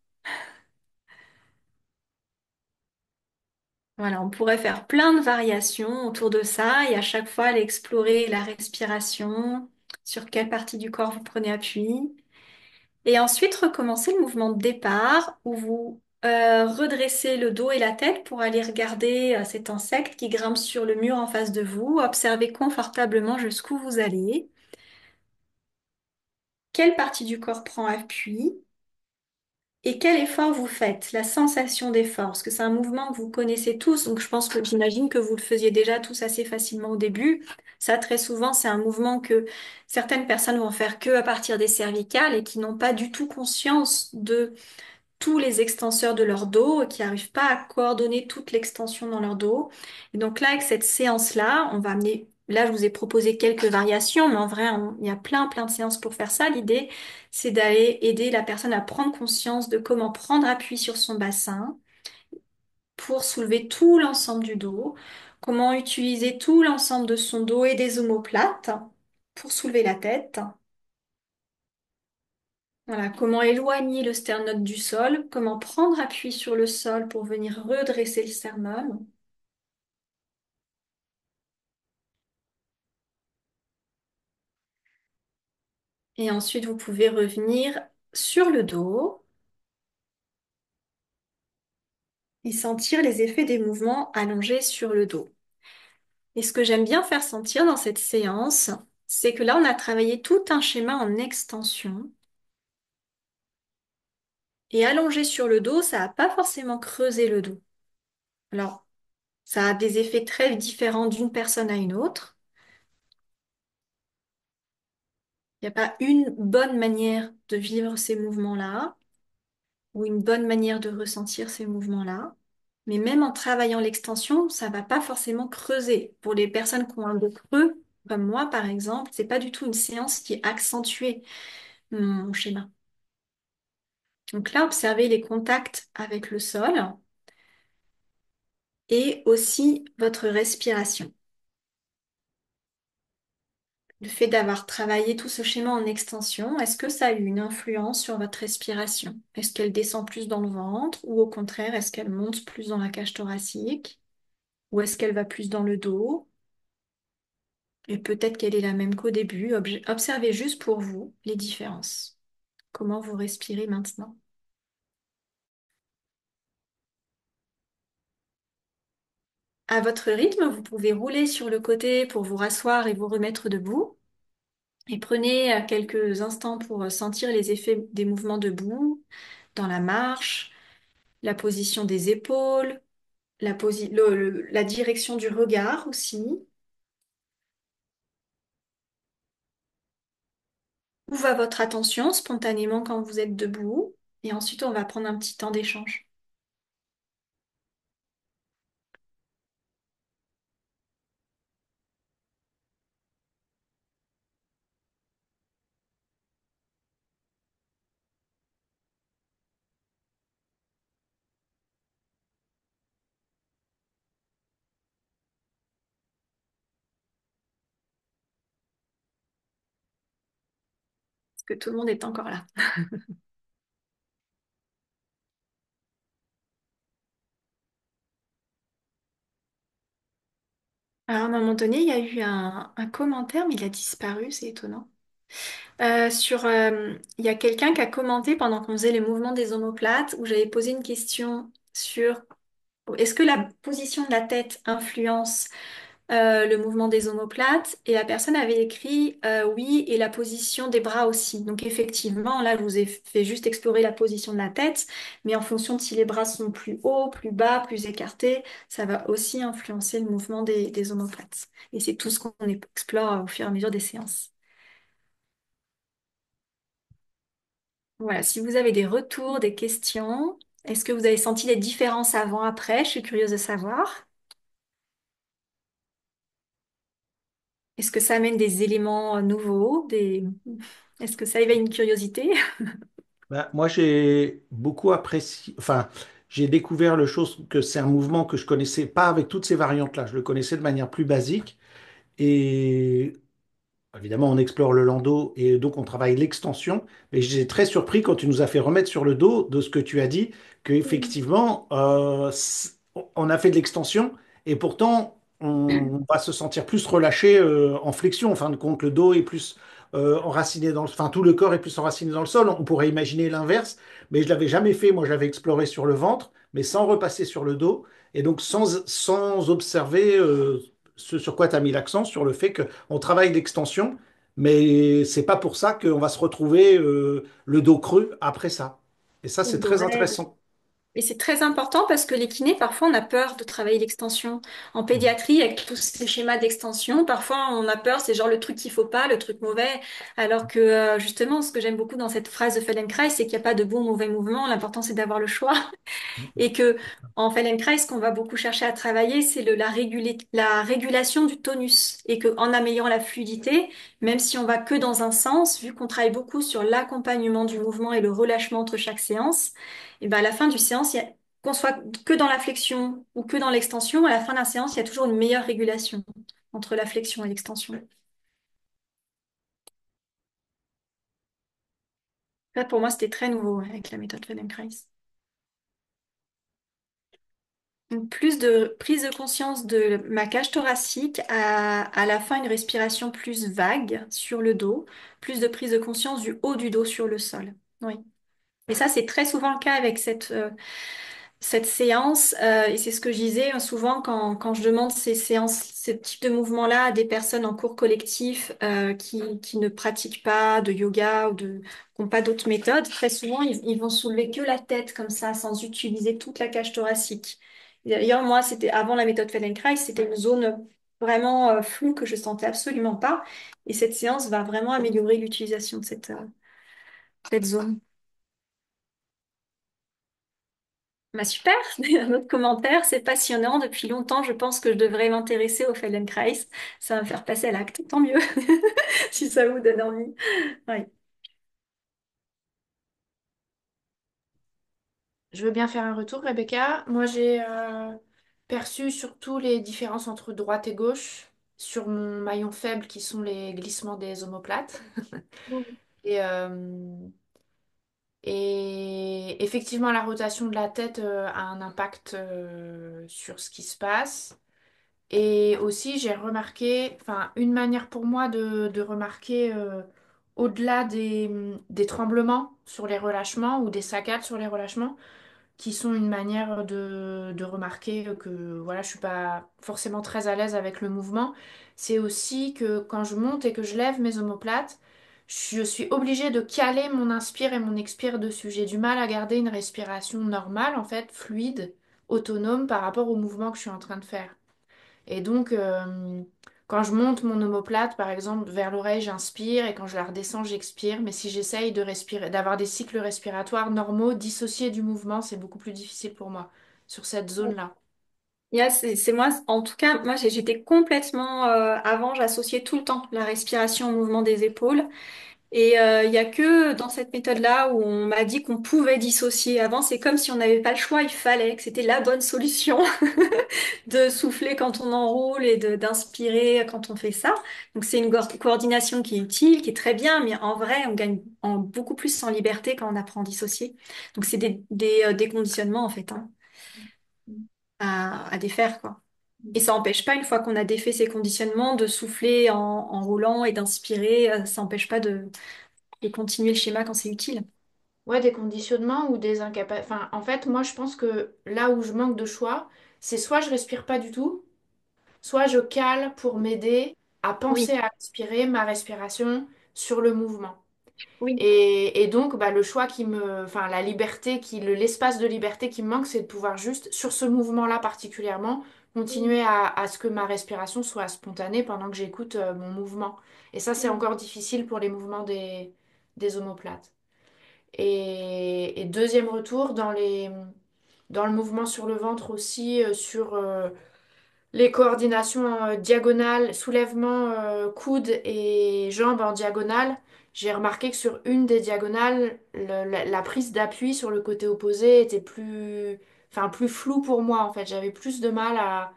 Speaker 3: Voilà, on pourrait faire plein de variations autour de ça et à chaque fois aller explorer la respiration, sur quelle partie du corps vous prenez appui. Et ensuite recommencer le mouvement de départ où vous redressez le dos et la tête pour aller regarder cet insecte qui grimpe sur le mur en face de vous. Observez confortablement jusqu'où vous allez. Quelle partie du corps prend appui? Et quel effort vous faites? La sensation d'effort, parce que c'est un mouvement que vous connaissez tous, donc je pense que j'imagine que vous le faisiez déjà tous assez facilement au début. Ça, très souvent, c'est un mouvement que certaines personnes vont faire que à partir des cervicales et qui n'ont pas du tout conscience de tous les extenseurs de leur dos et qui n'arrivent pas à coordonner toute l'extension dans leur dos. Et donc là, avec cette séance-là, on va amener, là, je vous ai proposé quelques variations, mais en vrai, il y a plein de séances pour faire ça. L'idée, c'est d'aller aider la personne à prendre conscience de comment prendre appui sur son bassin pour soulever tout l'ensemble du dos, comment utiliser tout l'ensemble de son dos et des omoplates pour soulever la tête. Voilà, comment éloigner le sternum du sol, comment prendre appui sur le sol pour venir redresser le sternum. Et ensuite, vous pouvez revenir sur le dos et sentir les effets des mouvements allongés sur le dos. Et ce que j'aime bien faire sentir dans cette séance, c'est que là, on a travaillé tout un schéma en extension. Et allongé sur le dos, ça n'a pas forcément creusé le dos. Alors, ça a des effets très différents d'une personne à une autre. Il n'y a pas une bonne manière de vivre ces mouvements-là ou une bonne manière de ressentir ces mouvements-là. Mais même en travaillant l'extension, ça va pas forcément creuser. Pour les personnes qui ont un dos creux, comme moi par exemple, c'est pas du tout une séance qui accentue mon schéma. Donc là, observez les contacts avec le sol et aussi votre respiration. Le fait d'avoir travaillé tout ce schéma en extension, est-ce que ça a eu une influence sur votre respiration? Est-ce qu'elle descend plus dans le ventre ou au contraire, est-ce qu'elle monte plus dans la cage thoracique ou est-ce qu'elle va plus dans le dos? Et peut-être qu'elle est la même qu'au début. Observez juste pour vous les différences. Comment vous respirez maintenant? À votre rythme, vous pouvez rouler sur le côté pour vous rasseoir et vous remettre debout. Et prenez quelques instants pour sentir les effets des mouvements debout, dans la marche, la position des épaules, la direction du regard aussi. Où va votre attention spontanément quand vous êtes debout? Et ensuite, on va prendre un petit temps d'échange. que tout le monde est encore là. Alors, à un moment donné, il y a eu un commentaire, mais il a disparu, c'est étonnant. Il y a quelqu'un qui a commenté pendant qu'on faisait les mouvements des omoplates, où j'avais posé une question sur est-ce que la position de la tête influence le mouvement des omoplates et la personne avait écrit oui et la position des bras aussi. Donc effectivement, là, je vous ai fait juste explorer la position de la tête, mais en fonction de si les bras sont plus hauts, plus bas, plus écartés, ça va aussi influencer le mouvement des omoplates. Et c'est tout ce qu'on explore au fur et à mesure des séances. Voilà, si vous avez des retours, des questions, est-ce que vous avez senti des différences avant-après? Je suis curieuse de savoir. Est-ce que ça amène des éléments nouveaux, Est-ce que ça éveille une curiosité?
Speaker 2: Ben, moi, j'ai beaucoup apprécié, enfin, j'ai découvert le chose que c'est un mouvement que je connaissais pas avec toutes ces variantes-là. Je le connaissais de manière plus basique. Et évidemment, on explore le landau et donc on travaille l'extension. Mais j'étais très surpris quand tu nous as fait remettre sur le dos de ce que tu as dit, qu'effectivement, on a fait de l'extension et pourtant on va se sentir plus relâché en flexion. En fin de compte, le dos est plus enraciné enfin tout le corps est plus enraciné dans le sol. On pourrait imaginer l'inverse, mais je l'avais jamais fait. Moi, j'avais exploré sur le ventre, mais sans repasser sur le dos et donc sans observer ce sur quoi tu as mis l'accent, sur le fait que on travaille l'extension, mais c'est pas pour ça qu'on va se retrouver le dos creux après ça. Et ça,
Speaker 3: Ou
Speaker 2: c'est
Speaker 3: dos
Speaker 2: très
Speaker 3: raide.
Speaker 2: intéressant.
Speaker 3: Et c'est très important parce que les kinés, parfois, on a peur de travailler l'extension. En pédiatrie, avec tous ces schémas d'extension, parfois, on a peur, c'est genre le truc qu'il faut pas, le truc mauvais. Alors que, justement, ce que j'aime beaucoup dans cette phrase de Feldenkrais, c'est qu'il n'y a pas de bon ou mauvais mouvement. L'important, c'est d'avoir le choix. Et que en Feldenkrais, ce qu'on va beaucoup chercher à travailler, c'est la régulation du tonus. Et que en améliorant la fluidité, même si on va que dans un sens, vu qu'on travaille beaucoup sur l'accompagnement du mouvement et le relâchement entre chaque séance, et ben à la fin du séance, qu'on soit que dans la flexion ou que dans l'extension, à la fin de la séance, il y a toujours une meilleure régulation entre la flexion et l'extension. Ça, pour moi, c'était très nouveau ouais, avec la méthode Feldenkrais. Donc, plus de prise de conscience de ma cage thoracique, à la fin une respiration plus vague sur le dos, plus de prise de conscience du haut du dos sur le sol. Oui. Et ça, c'est très souvent le cas avec cette séance, et c'est ce que je disais souvent quand je demande ces séances, ce type de mouvement-là à des personnes en cours collectif qui ne pratiquent pas de yoga ou qui n'ont pas d'autres méthodes, très souvent ils vont soulever que la tête comme ça, sans utiliser toute la cage thoracique. Et d'ailleurs, moi, c'était avant la méthode Feldenkrais, c'était une zone vraiment floue que je sentais absolument pas. Et cette séance va vraiment améliorer l'utilisation de cette zone. Bah super, un autre commentaire, c'est passionnant. Depuis longtemps, je pense que je devrais m'intéresser au Feldenkrais. Ça va me faire passer à l'acte, tant mieux, si ça vous donne envie. Oui.
Speaker 1: Je veux bien faire un retour, Rebecca. Moi, j'ai perçu surtout les différences entre droite et gauche sur mon maillon faible qui sont les glissements des omoplates. Et, et effectivement, la rotation de la tête a un impact sur ce qui se passe. Et aussi, j'ai remarqué, enfin, une manière pour moi de remarquer au-delà des tremblements sur les relâchements ou des saccades sur les relâchements, qui sont une manière de remarquer que voilà, je suis pas forcément très à l'aise avec le mouvement. C'est aussi que quand je monte et que je lève mes omoplates, je suis obligée de caler mon inspire et mon expire dessus. J'ai du mal à garder une respiration normale, en fait, fluide, autonome par rapport au mouvement que je suis en train de faire. Et donc, quand je monte mon omoplate, par exemple, vers l'oreille, j'inspire et quand je la redescends, j'expire. Mais si j'essaye de respirer, d'avoir des cycles respiratoires normaux, dissociés du mouvement, c'est beaucoup plus difficile pour moi sur cette zone-là.
Speaker 3: C'est moi, en tout cas, moi j'étais complètement, avant j'associais tout le temps la respiration au mouvement des épaules. Et il y a que dans cette méthode-là où on m'a dit qu'on pouvait dissocier. Avant, c'est comme si on n'avait pas le choix, il fallait, que c'était la bonne solution de souffler quand on enroule et d'inspirer quand on fait ça. Donc c'est une coordination qui est utile, qui est très bien, mais en vrai, on gagne beaucoup plus en liberté quand on apprend à dissocier. Donc c'est des conditionnements en fait, hein, à défaire, quoi. Et ça n'empêche pas, une fois qu'on a défait ces conditionnements, de souffler en roulant et d'inspirer. Ça n'empêche pas de continuer le schéma quand c'est utile.
Speaker 1: Ouais, des conditionnements ou des incapacités. Enfin, en fait, moi, je pense que là où je manque de choix, c'est soit je respire pas du tout, soit je cale pour m'aider à penser
Speaker 3: Oui,
Speaker 1: à respirer ma respiration sur le mouvement.
Speaker 3: oui.
Speaker 1: Et donc, bah, le choix qui me, enfin, la liberté l'espace de liberté qui me manque, c'est de pouvoir juste, sur ce mouvement-là particulièrement, continuer à ce que ma respiration soit spontanée pendant que j'écoute mon mouvement. Et ça, c'est encore difficile pour les mouvements des omoplates. Et deuxième retour dans le mouvement sur le ventre aussi, sur les coordinations diagonales, soulèvement coude et jambes en diagonale. J'ai remarqué que sur une des diagonales, la prise d'appui sur le côté opposé était plus floue pour moi en fait. J'avais plus de mal à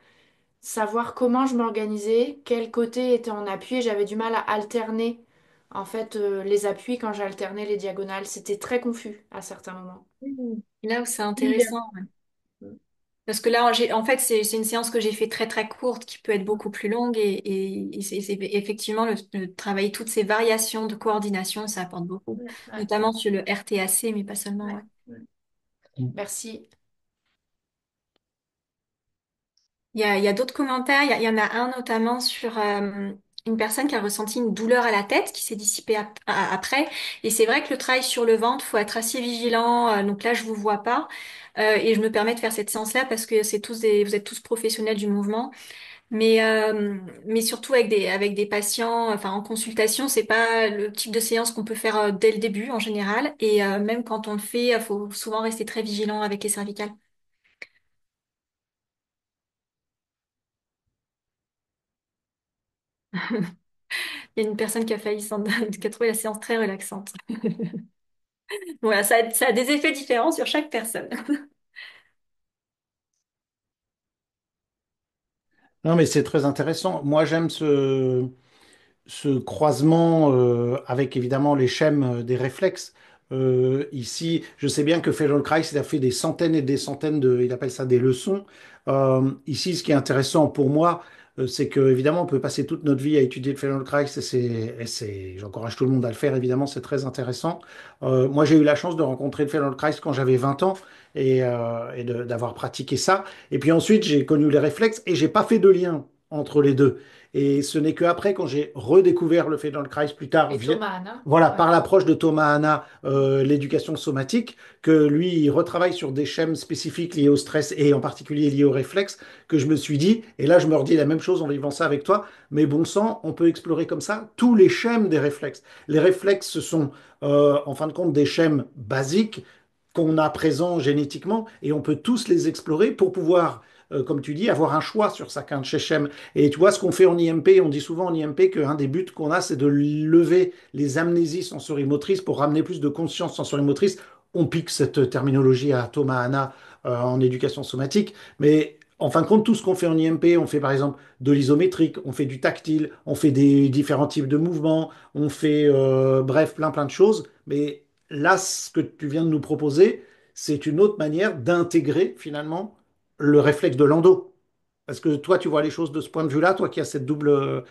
Speaker 1: savoir comment je m'organisais, quel côté était en appui et j'avais du mal à alterner en fait les appuis quand j'alternais les diagonales. C'était très confus à certains moments.
Speaker 3: Là où c'est
Speaker 1: Bien.
Speaker 3: intéressant. Ouais. Parce que là, en fait, c'est une séance que j'ai fait très très courte qui peut être beaucoup plus longue et c'est effectivement travailler toutes ces variations de coordination, ça apporte beaucoup,
Speaker 1: Ouais, ouais,
Speaker 3: notamment sur le RTAC, mais pas seulement,
Speaker 1: ouais,
Speaker 3: ouais.
Speaker 1: ouais. Merci.
Speaker 3: Il y a d'autres commentaires. Il y en a un notamment sur une personne qui a ressenti une douleur à la tête qui s'est dissipée après. Et c'est vrai que le travail sur le ventre, faut être assez vigilant. Donc là, je vous vois pas. Et je me permets de faire cette séance-là parce que vous êtes tous professionnels du mouvement. Mais surtout avec des patients, enfin en consultation, c'est pas le type de séance qu'on peut faire dès le début en général. Et même quand on le fait, il faut souvent rester très vigilant avec les cervicales. Il y a une personne qui a failli qui a trouvé la séance très relaxante. Voilà, ça a des effets différents sur chaque personne.
Speaker 2: Non, mais c'est très intéressant. Moi, j'aime ce croisement avec évidemment les schèmes des réflexes. Ici, je sais bien que Feldenkrais, il a fait des centaines et des centaines il appelle ça des leçons. Ici, ce qui est intéressant pour moi, c'est que évidemment, on peut passer toute notre vie à étudier le Feldenkrais j'encourage tout le monde à le faire, évidemment, c'est très intéressant. Moi, j'ai eu la chance de rencontrer le Feldenkrais quand j'avais 20 ans d'avoir pratiqué ça. Et puis ensuite, j'ai connu les réflexes et j'ai pas fait de lien entre les deux. Et ce n'est qu'après, quand j'ai redécouvert le Feldenkrais plus tard,
Speaker 1: Et Thomas Anna.
Speaker 2: voilà,
Speaker 1: Ouais.
Speaker 2: par l'approche de Thomas Hanna, l'éducation somatique, que lui, il retravaille sur des schèmes spécifiques liés au stress et en particulier liés au réflexe, que je me suis dit, et là je me redis la même chose en vivant ça avec toi, mais bon sang, on peut explorer comme ça tous les schèmes des réflexes. Les réflexes, ce sont en fin de compte des schèmes basiques qu'on a présents génétiquement et on peut tous les explorer pour pouvoir comme tu dis, avoir un choix sur chacun de ces schèmes. Et tu vois, ce qu'on fait en IMP, on dit souvent en IMP qu'un des buts qu'on a, c'est de lever les amnésies sensorimotrices pour ramener plus de conscience sensorimotrice. On pique cette terminologie à Thomas Hanna en éducation somatique, mais en fin de compte, tout ce qu'on fait en IMP, on fait par exemple de l'isométrique, on fait du tactile, on fait des différents types de mouvements, on fait, bref, plein de choses. Mais là, ce que tu viens de nous proposer, c'est une autre manière d'intégrer finalement le réflexe de l'endo. Parce que toi, tu vois les choses de ce point de vue-là, toi qui as cette double,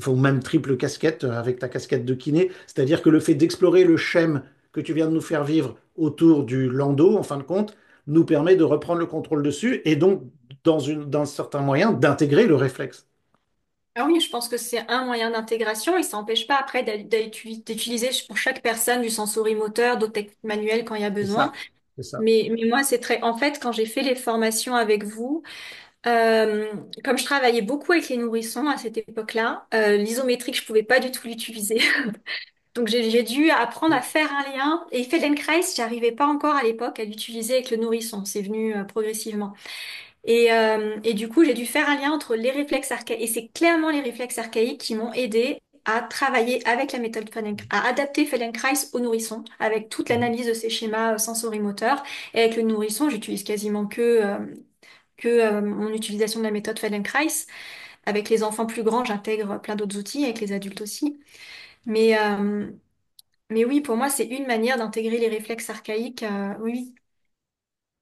Speaker 2: ou même triple casquette avec ta casquette de kiné, c'est-à-dire que le fait d'explorer le schème que tu viens de nous faire vivre autour du lando, en fin de compte, nous permet de reprendre le contrôle dessus et donc, dans un certain moyen, d'intégrer le réflexe.
Speaker 3: Ah oui, je pense que c'est un moyen d'intégration et ça n'empêche pas après d'utiliser pour chaque personne du sensorimoteur, d'autres techniques manuelles quand il y a
Speaker 2: C'est
Speaker 3: besoin.
Speaker 2: ça. C'est ça.
Speaker 3: Mais moi, c'est très... En fait, quand j'ai fait les formations avec vous, euh, comme je travaillais beaucoup avec les nourrissons à cette époque-là, l'isométrique, je pouvais pas du tout l'utiliser. Donc j'ai dû apprendre à faire un lien. Et Feldenkrais, j'arrivais pas encore à l'époque à l'utiliser avec le nourrisson. C'est venu progressivement. Et du coup, j'ai dû faire un lien entre les réflexes archaïques. Et c'est clairement les réflexes archaïques qui m'ont aidé à travailler avec la méthode Feldenkrais, à adapter Feldenkrais au nourrisson, avec toute l'analyse de ces schémas sensorimoteurs. Et avec le nourrisson, j'utilise quasiment que mon utilisation de la méthode Feldenkrais. Avec les enfants plus grands, j'intègre plein d'autres outils, avec les adultes aussi. Mais, euh, mais oui, pour moi, c'est une manière d'intégrer les réflexes archaïques. Oui.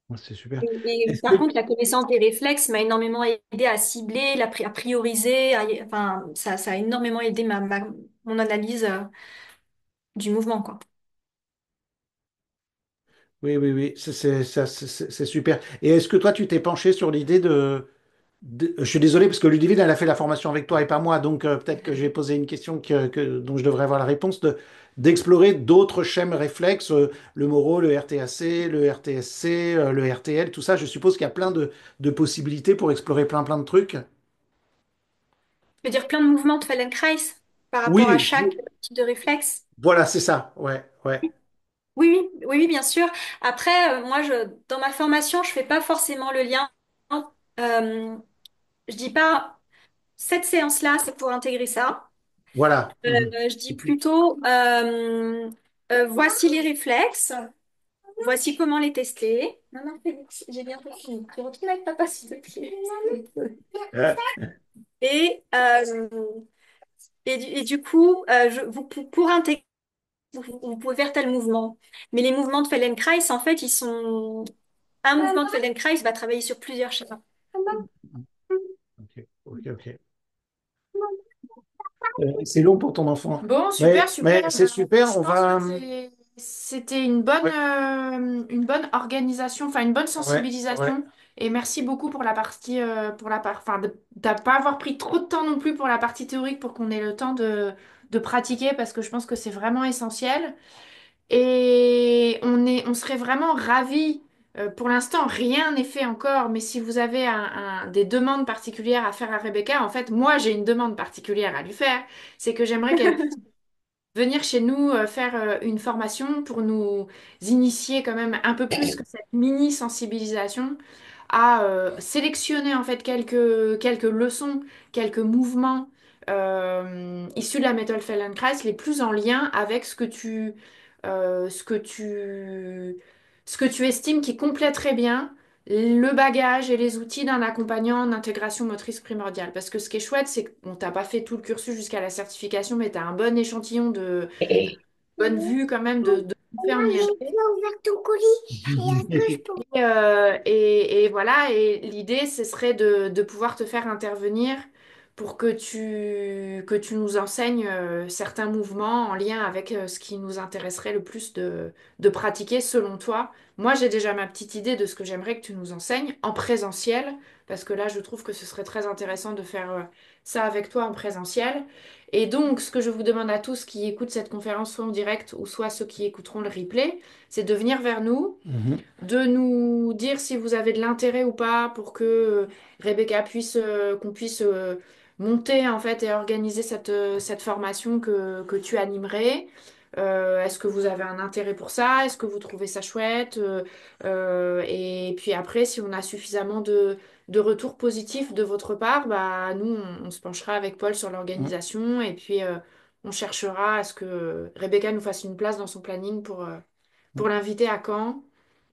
Speaker 2: Ouais, c'est super.
Speaker 3: Et
Speaker 2: Est-ce que
Speaker 3: par contre, la connaissance des réflexes m'a énormément aidé à cibler, à prioriser. Enfin, ça a énormément aidé mon analyse du mouvement, quoi.
Speaker 2: oui, oui, oui, c'est super. Et est-ce que toi, tu t'es penché sur l'idée je suis désolé parce que Ludivine, elle a fait la formation avec toi et pas moi, donc peut-être que je vais poser une question dont je devrais avoir la réponse, d'explorer d'autres schèmes réflexes, le Moro, le RTAC, le RTSC, le RTL, tout ça. Je suppose qu'il y a plein de possibilités pour explorer plein de trucs.
Speaker 3: Je veux dire plein de mouvements de Feldenkrais par rapport à
Speaker 2: Oui,
Speaker 3: chaque type de réflexe.
Speaker 2: voilà, c'est ça. Ouais, ouais.
Speaker 3: Oui, oui, oui, oui, bien sûr. Après, moi, dans ma formation, je fais pas forcément le lien. Euh, je dis pas cette séance-là, c'est pour intégrer ça.
Speaker 2: Voilà. Mhm.
Speaker 3: Je dis plutôt voici les réflexes, voici comment les tester. Non, non, Félix, j'ai bientôt fini. Tu retournes avec papa, s'il te plaît.
Speaker 2: Euh,
Speaker 3: Et, euh, et du coup, pour intégrer, vous pouvez faire tel mouvement. Mais les mouvements de Feldenkrais, en fait, ils sont. Un mouvement de Feldenkrais va travailler sur plusieurs schémas.
Speaker 2: ok, ok, ok. C'est long pour ton enfant.
Speaker 1: Bon, super,
Speaker 2: Mais
Speaker 1: super.
Speaker 2: c'est super.
Speaker 1: Je
Speaker 2: On
Speaker 1: pense que
Speaker 2: va.
Speaker 1: c'était
Speaker 2: Ouais,
Speaker 1: une bonne organisation, enfin une bonne
Speaker 2: ouais, ouais.
Speaker 1: sensibilisation. Et merci beaucoup pour la partie, enfin, de pas avoir pris trop de temps non plus pour la partie théorique pour qu'on ait le temps de pratiquer parce que je pense que c'est vraiment essentiel. Et on serait vraiment ravis. Pour l'instant, rien n'est fait encore, mais si vous avez des demandes particulières à faire à Rebecca, en fait, moi, j'ai une demande particulière à lui faire. C'est que j'aimerais qu'elle venir chez nous faire une formation pour nous initier quand même un peu plus que cette mini sensibilisation à sélectionner en fait quelques leçons, quelques mouvements issus de la méthode Feldenkrais les plus en lien avec euh, ce que tu, ce que tu estimes qui compléterait bien le bagage et les outils d'un accompagnant en intégration motrice primordiale. Parce que ce qui est chouette, c'est qu'on t'a pas fait tout le cursus jusqu'à la certification, mais tu as un bon échantillon de bonne vue quand même de ce qu'on fait en IMT. Et voilà, et l'idée, ce serait de pouvoir te faire intervenir pour que tu nous enseignes certains mouvements en lien avec ce qui nous intéresserait le plus de pratiquer selon toi. Moi, j'ai déjà ma petite idée de ce que j'aimerais que tu nous enseignes en présentiel, parce que là, je trouve que ce serait très intéressant de faire ça avec toi en présentiel. Et donc, ce que je vous demande à tous qui écoutent cette conférence, soit en direct ou soit ceux qui écouteront le replay, c'est de venir vers nous
Speaker 2: Mhm.
Speaker 1: de nous dire si vous avez de l'intérêt ou pas pour que Rebecca qu'on puisse monter en fait et organiser cette formation que tu animerais. Est-ce que vous avez un intérêt pour ça? Est-ce que vous trouvez ça chouette? Et puis après, si on a suffisamment de retours positifs de votre part, bah, nous, on se penchera avec Paul sur
Speaker 2: Mhm.
Speaker 1: l'organisation et puis on cherchera à ce que Rebecca nous fasse une place dans son planning pour l'inviter à Caen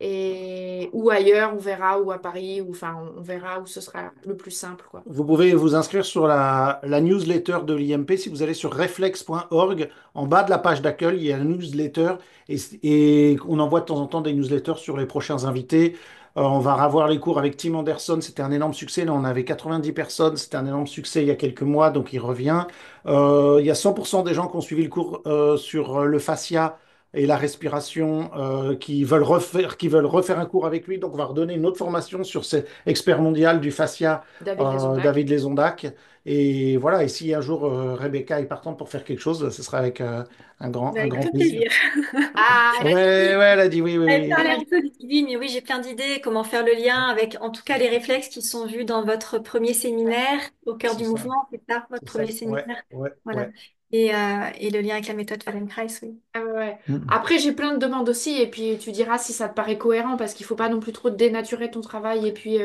Speaker 1: et ou ailleurs, on verra, ou à Paris, ou enfin, on verra où ce sera le plus simple, quoi.
Speaker 2: Vous pouvez vous inscrire sur la newsletter de l'IMP si vous allez sur reflex.org. En bas de la page d'accueil, il y a la newsletter et on envoie de temps en temps des newsletters sur les prochains invités. On va revoir les cours avec Tim Anderson. C'était un énorme succès. Là, on avait 90 personnes. C'était un énorme succès il y a quelques mois, donc il revient. Il y a 100% des gens qui ont suivi le cours sur le fascia et la respiration qui veulent refaire un cours avec lui. Donc, on va redonner une autre formation sur cet expert mondial du fascia
Speaker 1: David Lesondac.
Speaker 2: David Lesondac. Et voilà, et si un jour Rebecca est partante pour faire quelque chose, ce sera avec un
Speaker 3: Avec
Speaker 2: grand
Speaker 3: tout
Speaker 2: plaisir.
Speaker 3: plaisir.
Speaker 1: Ah,
Speaker 2: Ouais, ouais, elle a dit oui, oui,
Speaker 3: J'avais
Speaker 2: oui.
Speaker 3: parlé un peu du Kibin, mais oui, j'ai plein d'idées. Comment faire le lien avec, en tout cas, les réflexes qui sont vus dans votre premier séminaire, au cœur
Speaker 2: C'est
Speaker 3: du
Speaker 2: ça,
Speaker 3: mouvement, c'est ça, votre
Speaker 2: c'est ça.
Speaker 3: premier
Speaker 2: Ouais,
Speaker 3: séminaire.
Speaker 2: ouais,
Speaker 3: Voilà.
Speaker 2: ouais.
Speaker 3: Et le lien avec la méthode Feldenkrais, oui.
Speaker 1: ah ouais, ouais.
Speaker 2: Mm,
Speaker 1: Après, j'ai plein de demandes aussi, et puis tu diras si ça te paraît cohérent, parce qu'il faut pas non plus trop dénaturer ton travail, et puis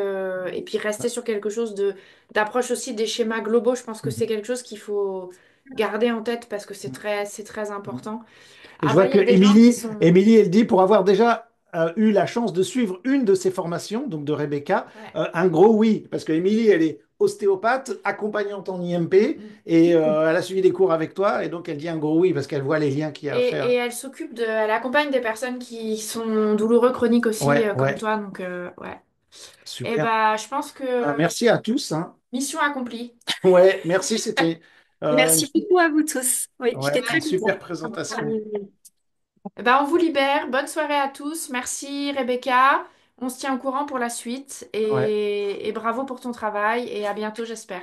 Speaker 1: rester sur quelque chose d'approche aussi des schémas globaux. Je pense que c'est quelque chose garder en tête parce que c'est très important.
Speaker 2: Et je vois
Speaker 1: Après, il
Speaker 2: que
Speaker 1: y a des gens qui
Speaker 2: Émilie,
Speaker 1: sont...
Speaker 2: Émilie, elle dit, pour avoir déjà eu la chance de suivre une de ses formations, donc de Rebecca,
Speaker 1: Ouais.
Speaker 2: un gros oui, parce que Émilie, elle est ostéopathe, accompagnante en IMP,
Speaker 1: Mm.
Speaker 2: et elle a suivi des cours avec toi, et donc elle dit un gros oui, parce qu'elle voit les liens qu'il y a à
Speaker 1: Et
Speaker 2: faire.
Speaker 1: elle s'occupe elle accompagne des personnes qui sont douloureux chroniques aussi,
Speaker 2: Ouais,
Speaker 1: comme
Speaker 2: ouais,
Speaker 1: toi. Donc, ouais. Et
Speaker 2: super.
Speaker 1: bah, je pense
Speaker 2: Ah,
Speaker 1: que
Speaker 2: merci à tous, hein.
Speaker 1: mission accomplie.
Speaker 2: Ouais, merci, c'était
Speaker 3: Merci beaucoup à vous tous. Oui,
Speaker 2: ouais,
Speaker 3: j'étais
Speaker 2: une
Speaker 3: très
Speaker 2: super
Speaker 3: contente.
Speaker 2: présentation.
Speaker 1: Eh ben, on vous libère. Bonne soirée à tous. Merci Rebecca. On se tient au courant pour la suite
Speaker 2: Ouais.
Speaker 1: et bravo pour ton travail et à bientôt, j'espère.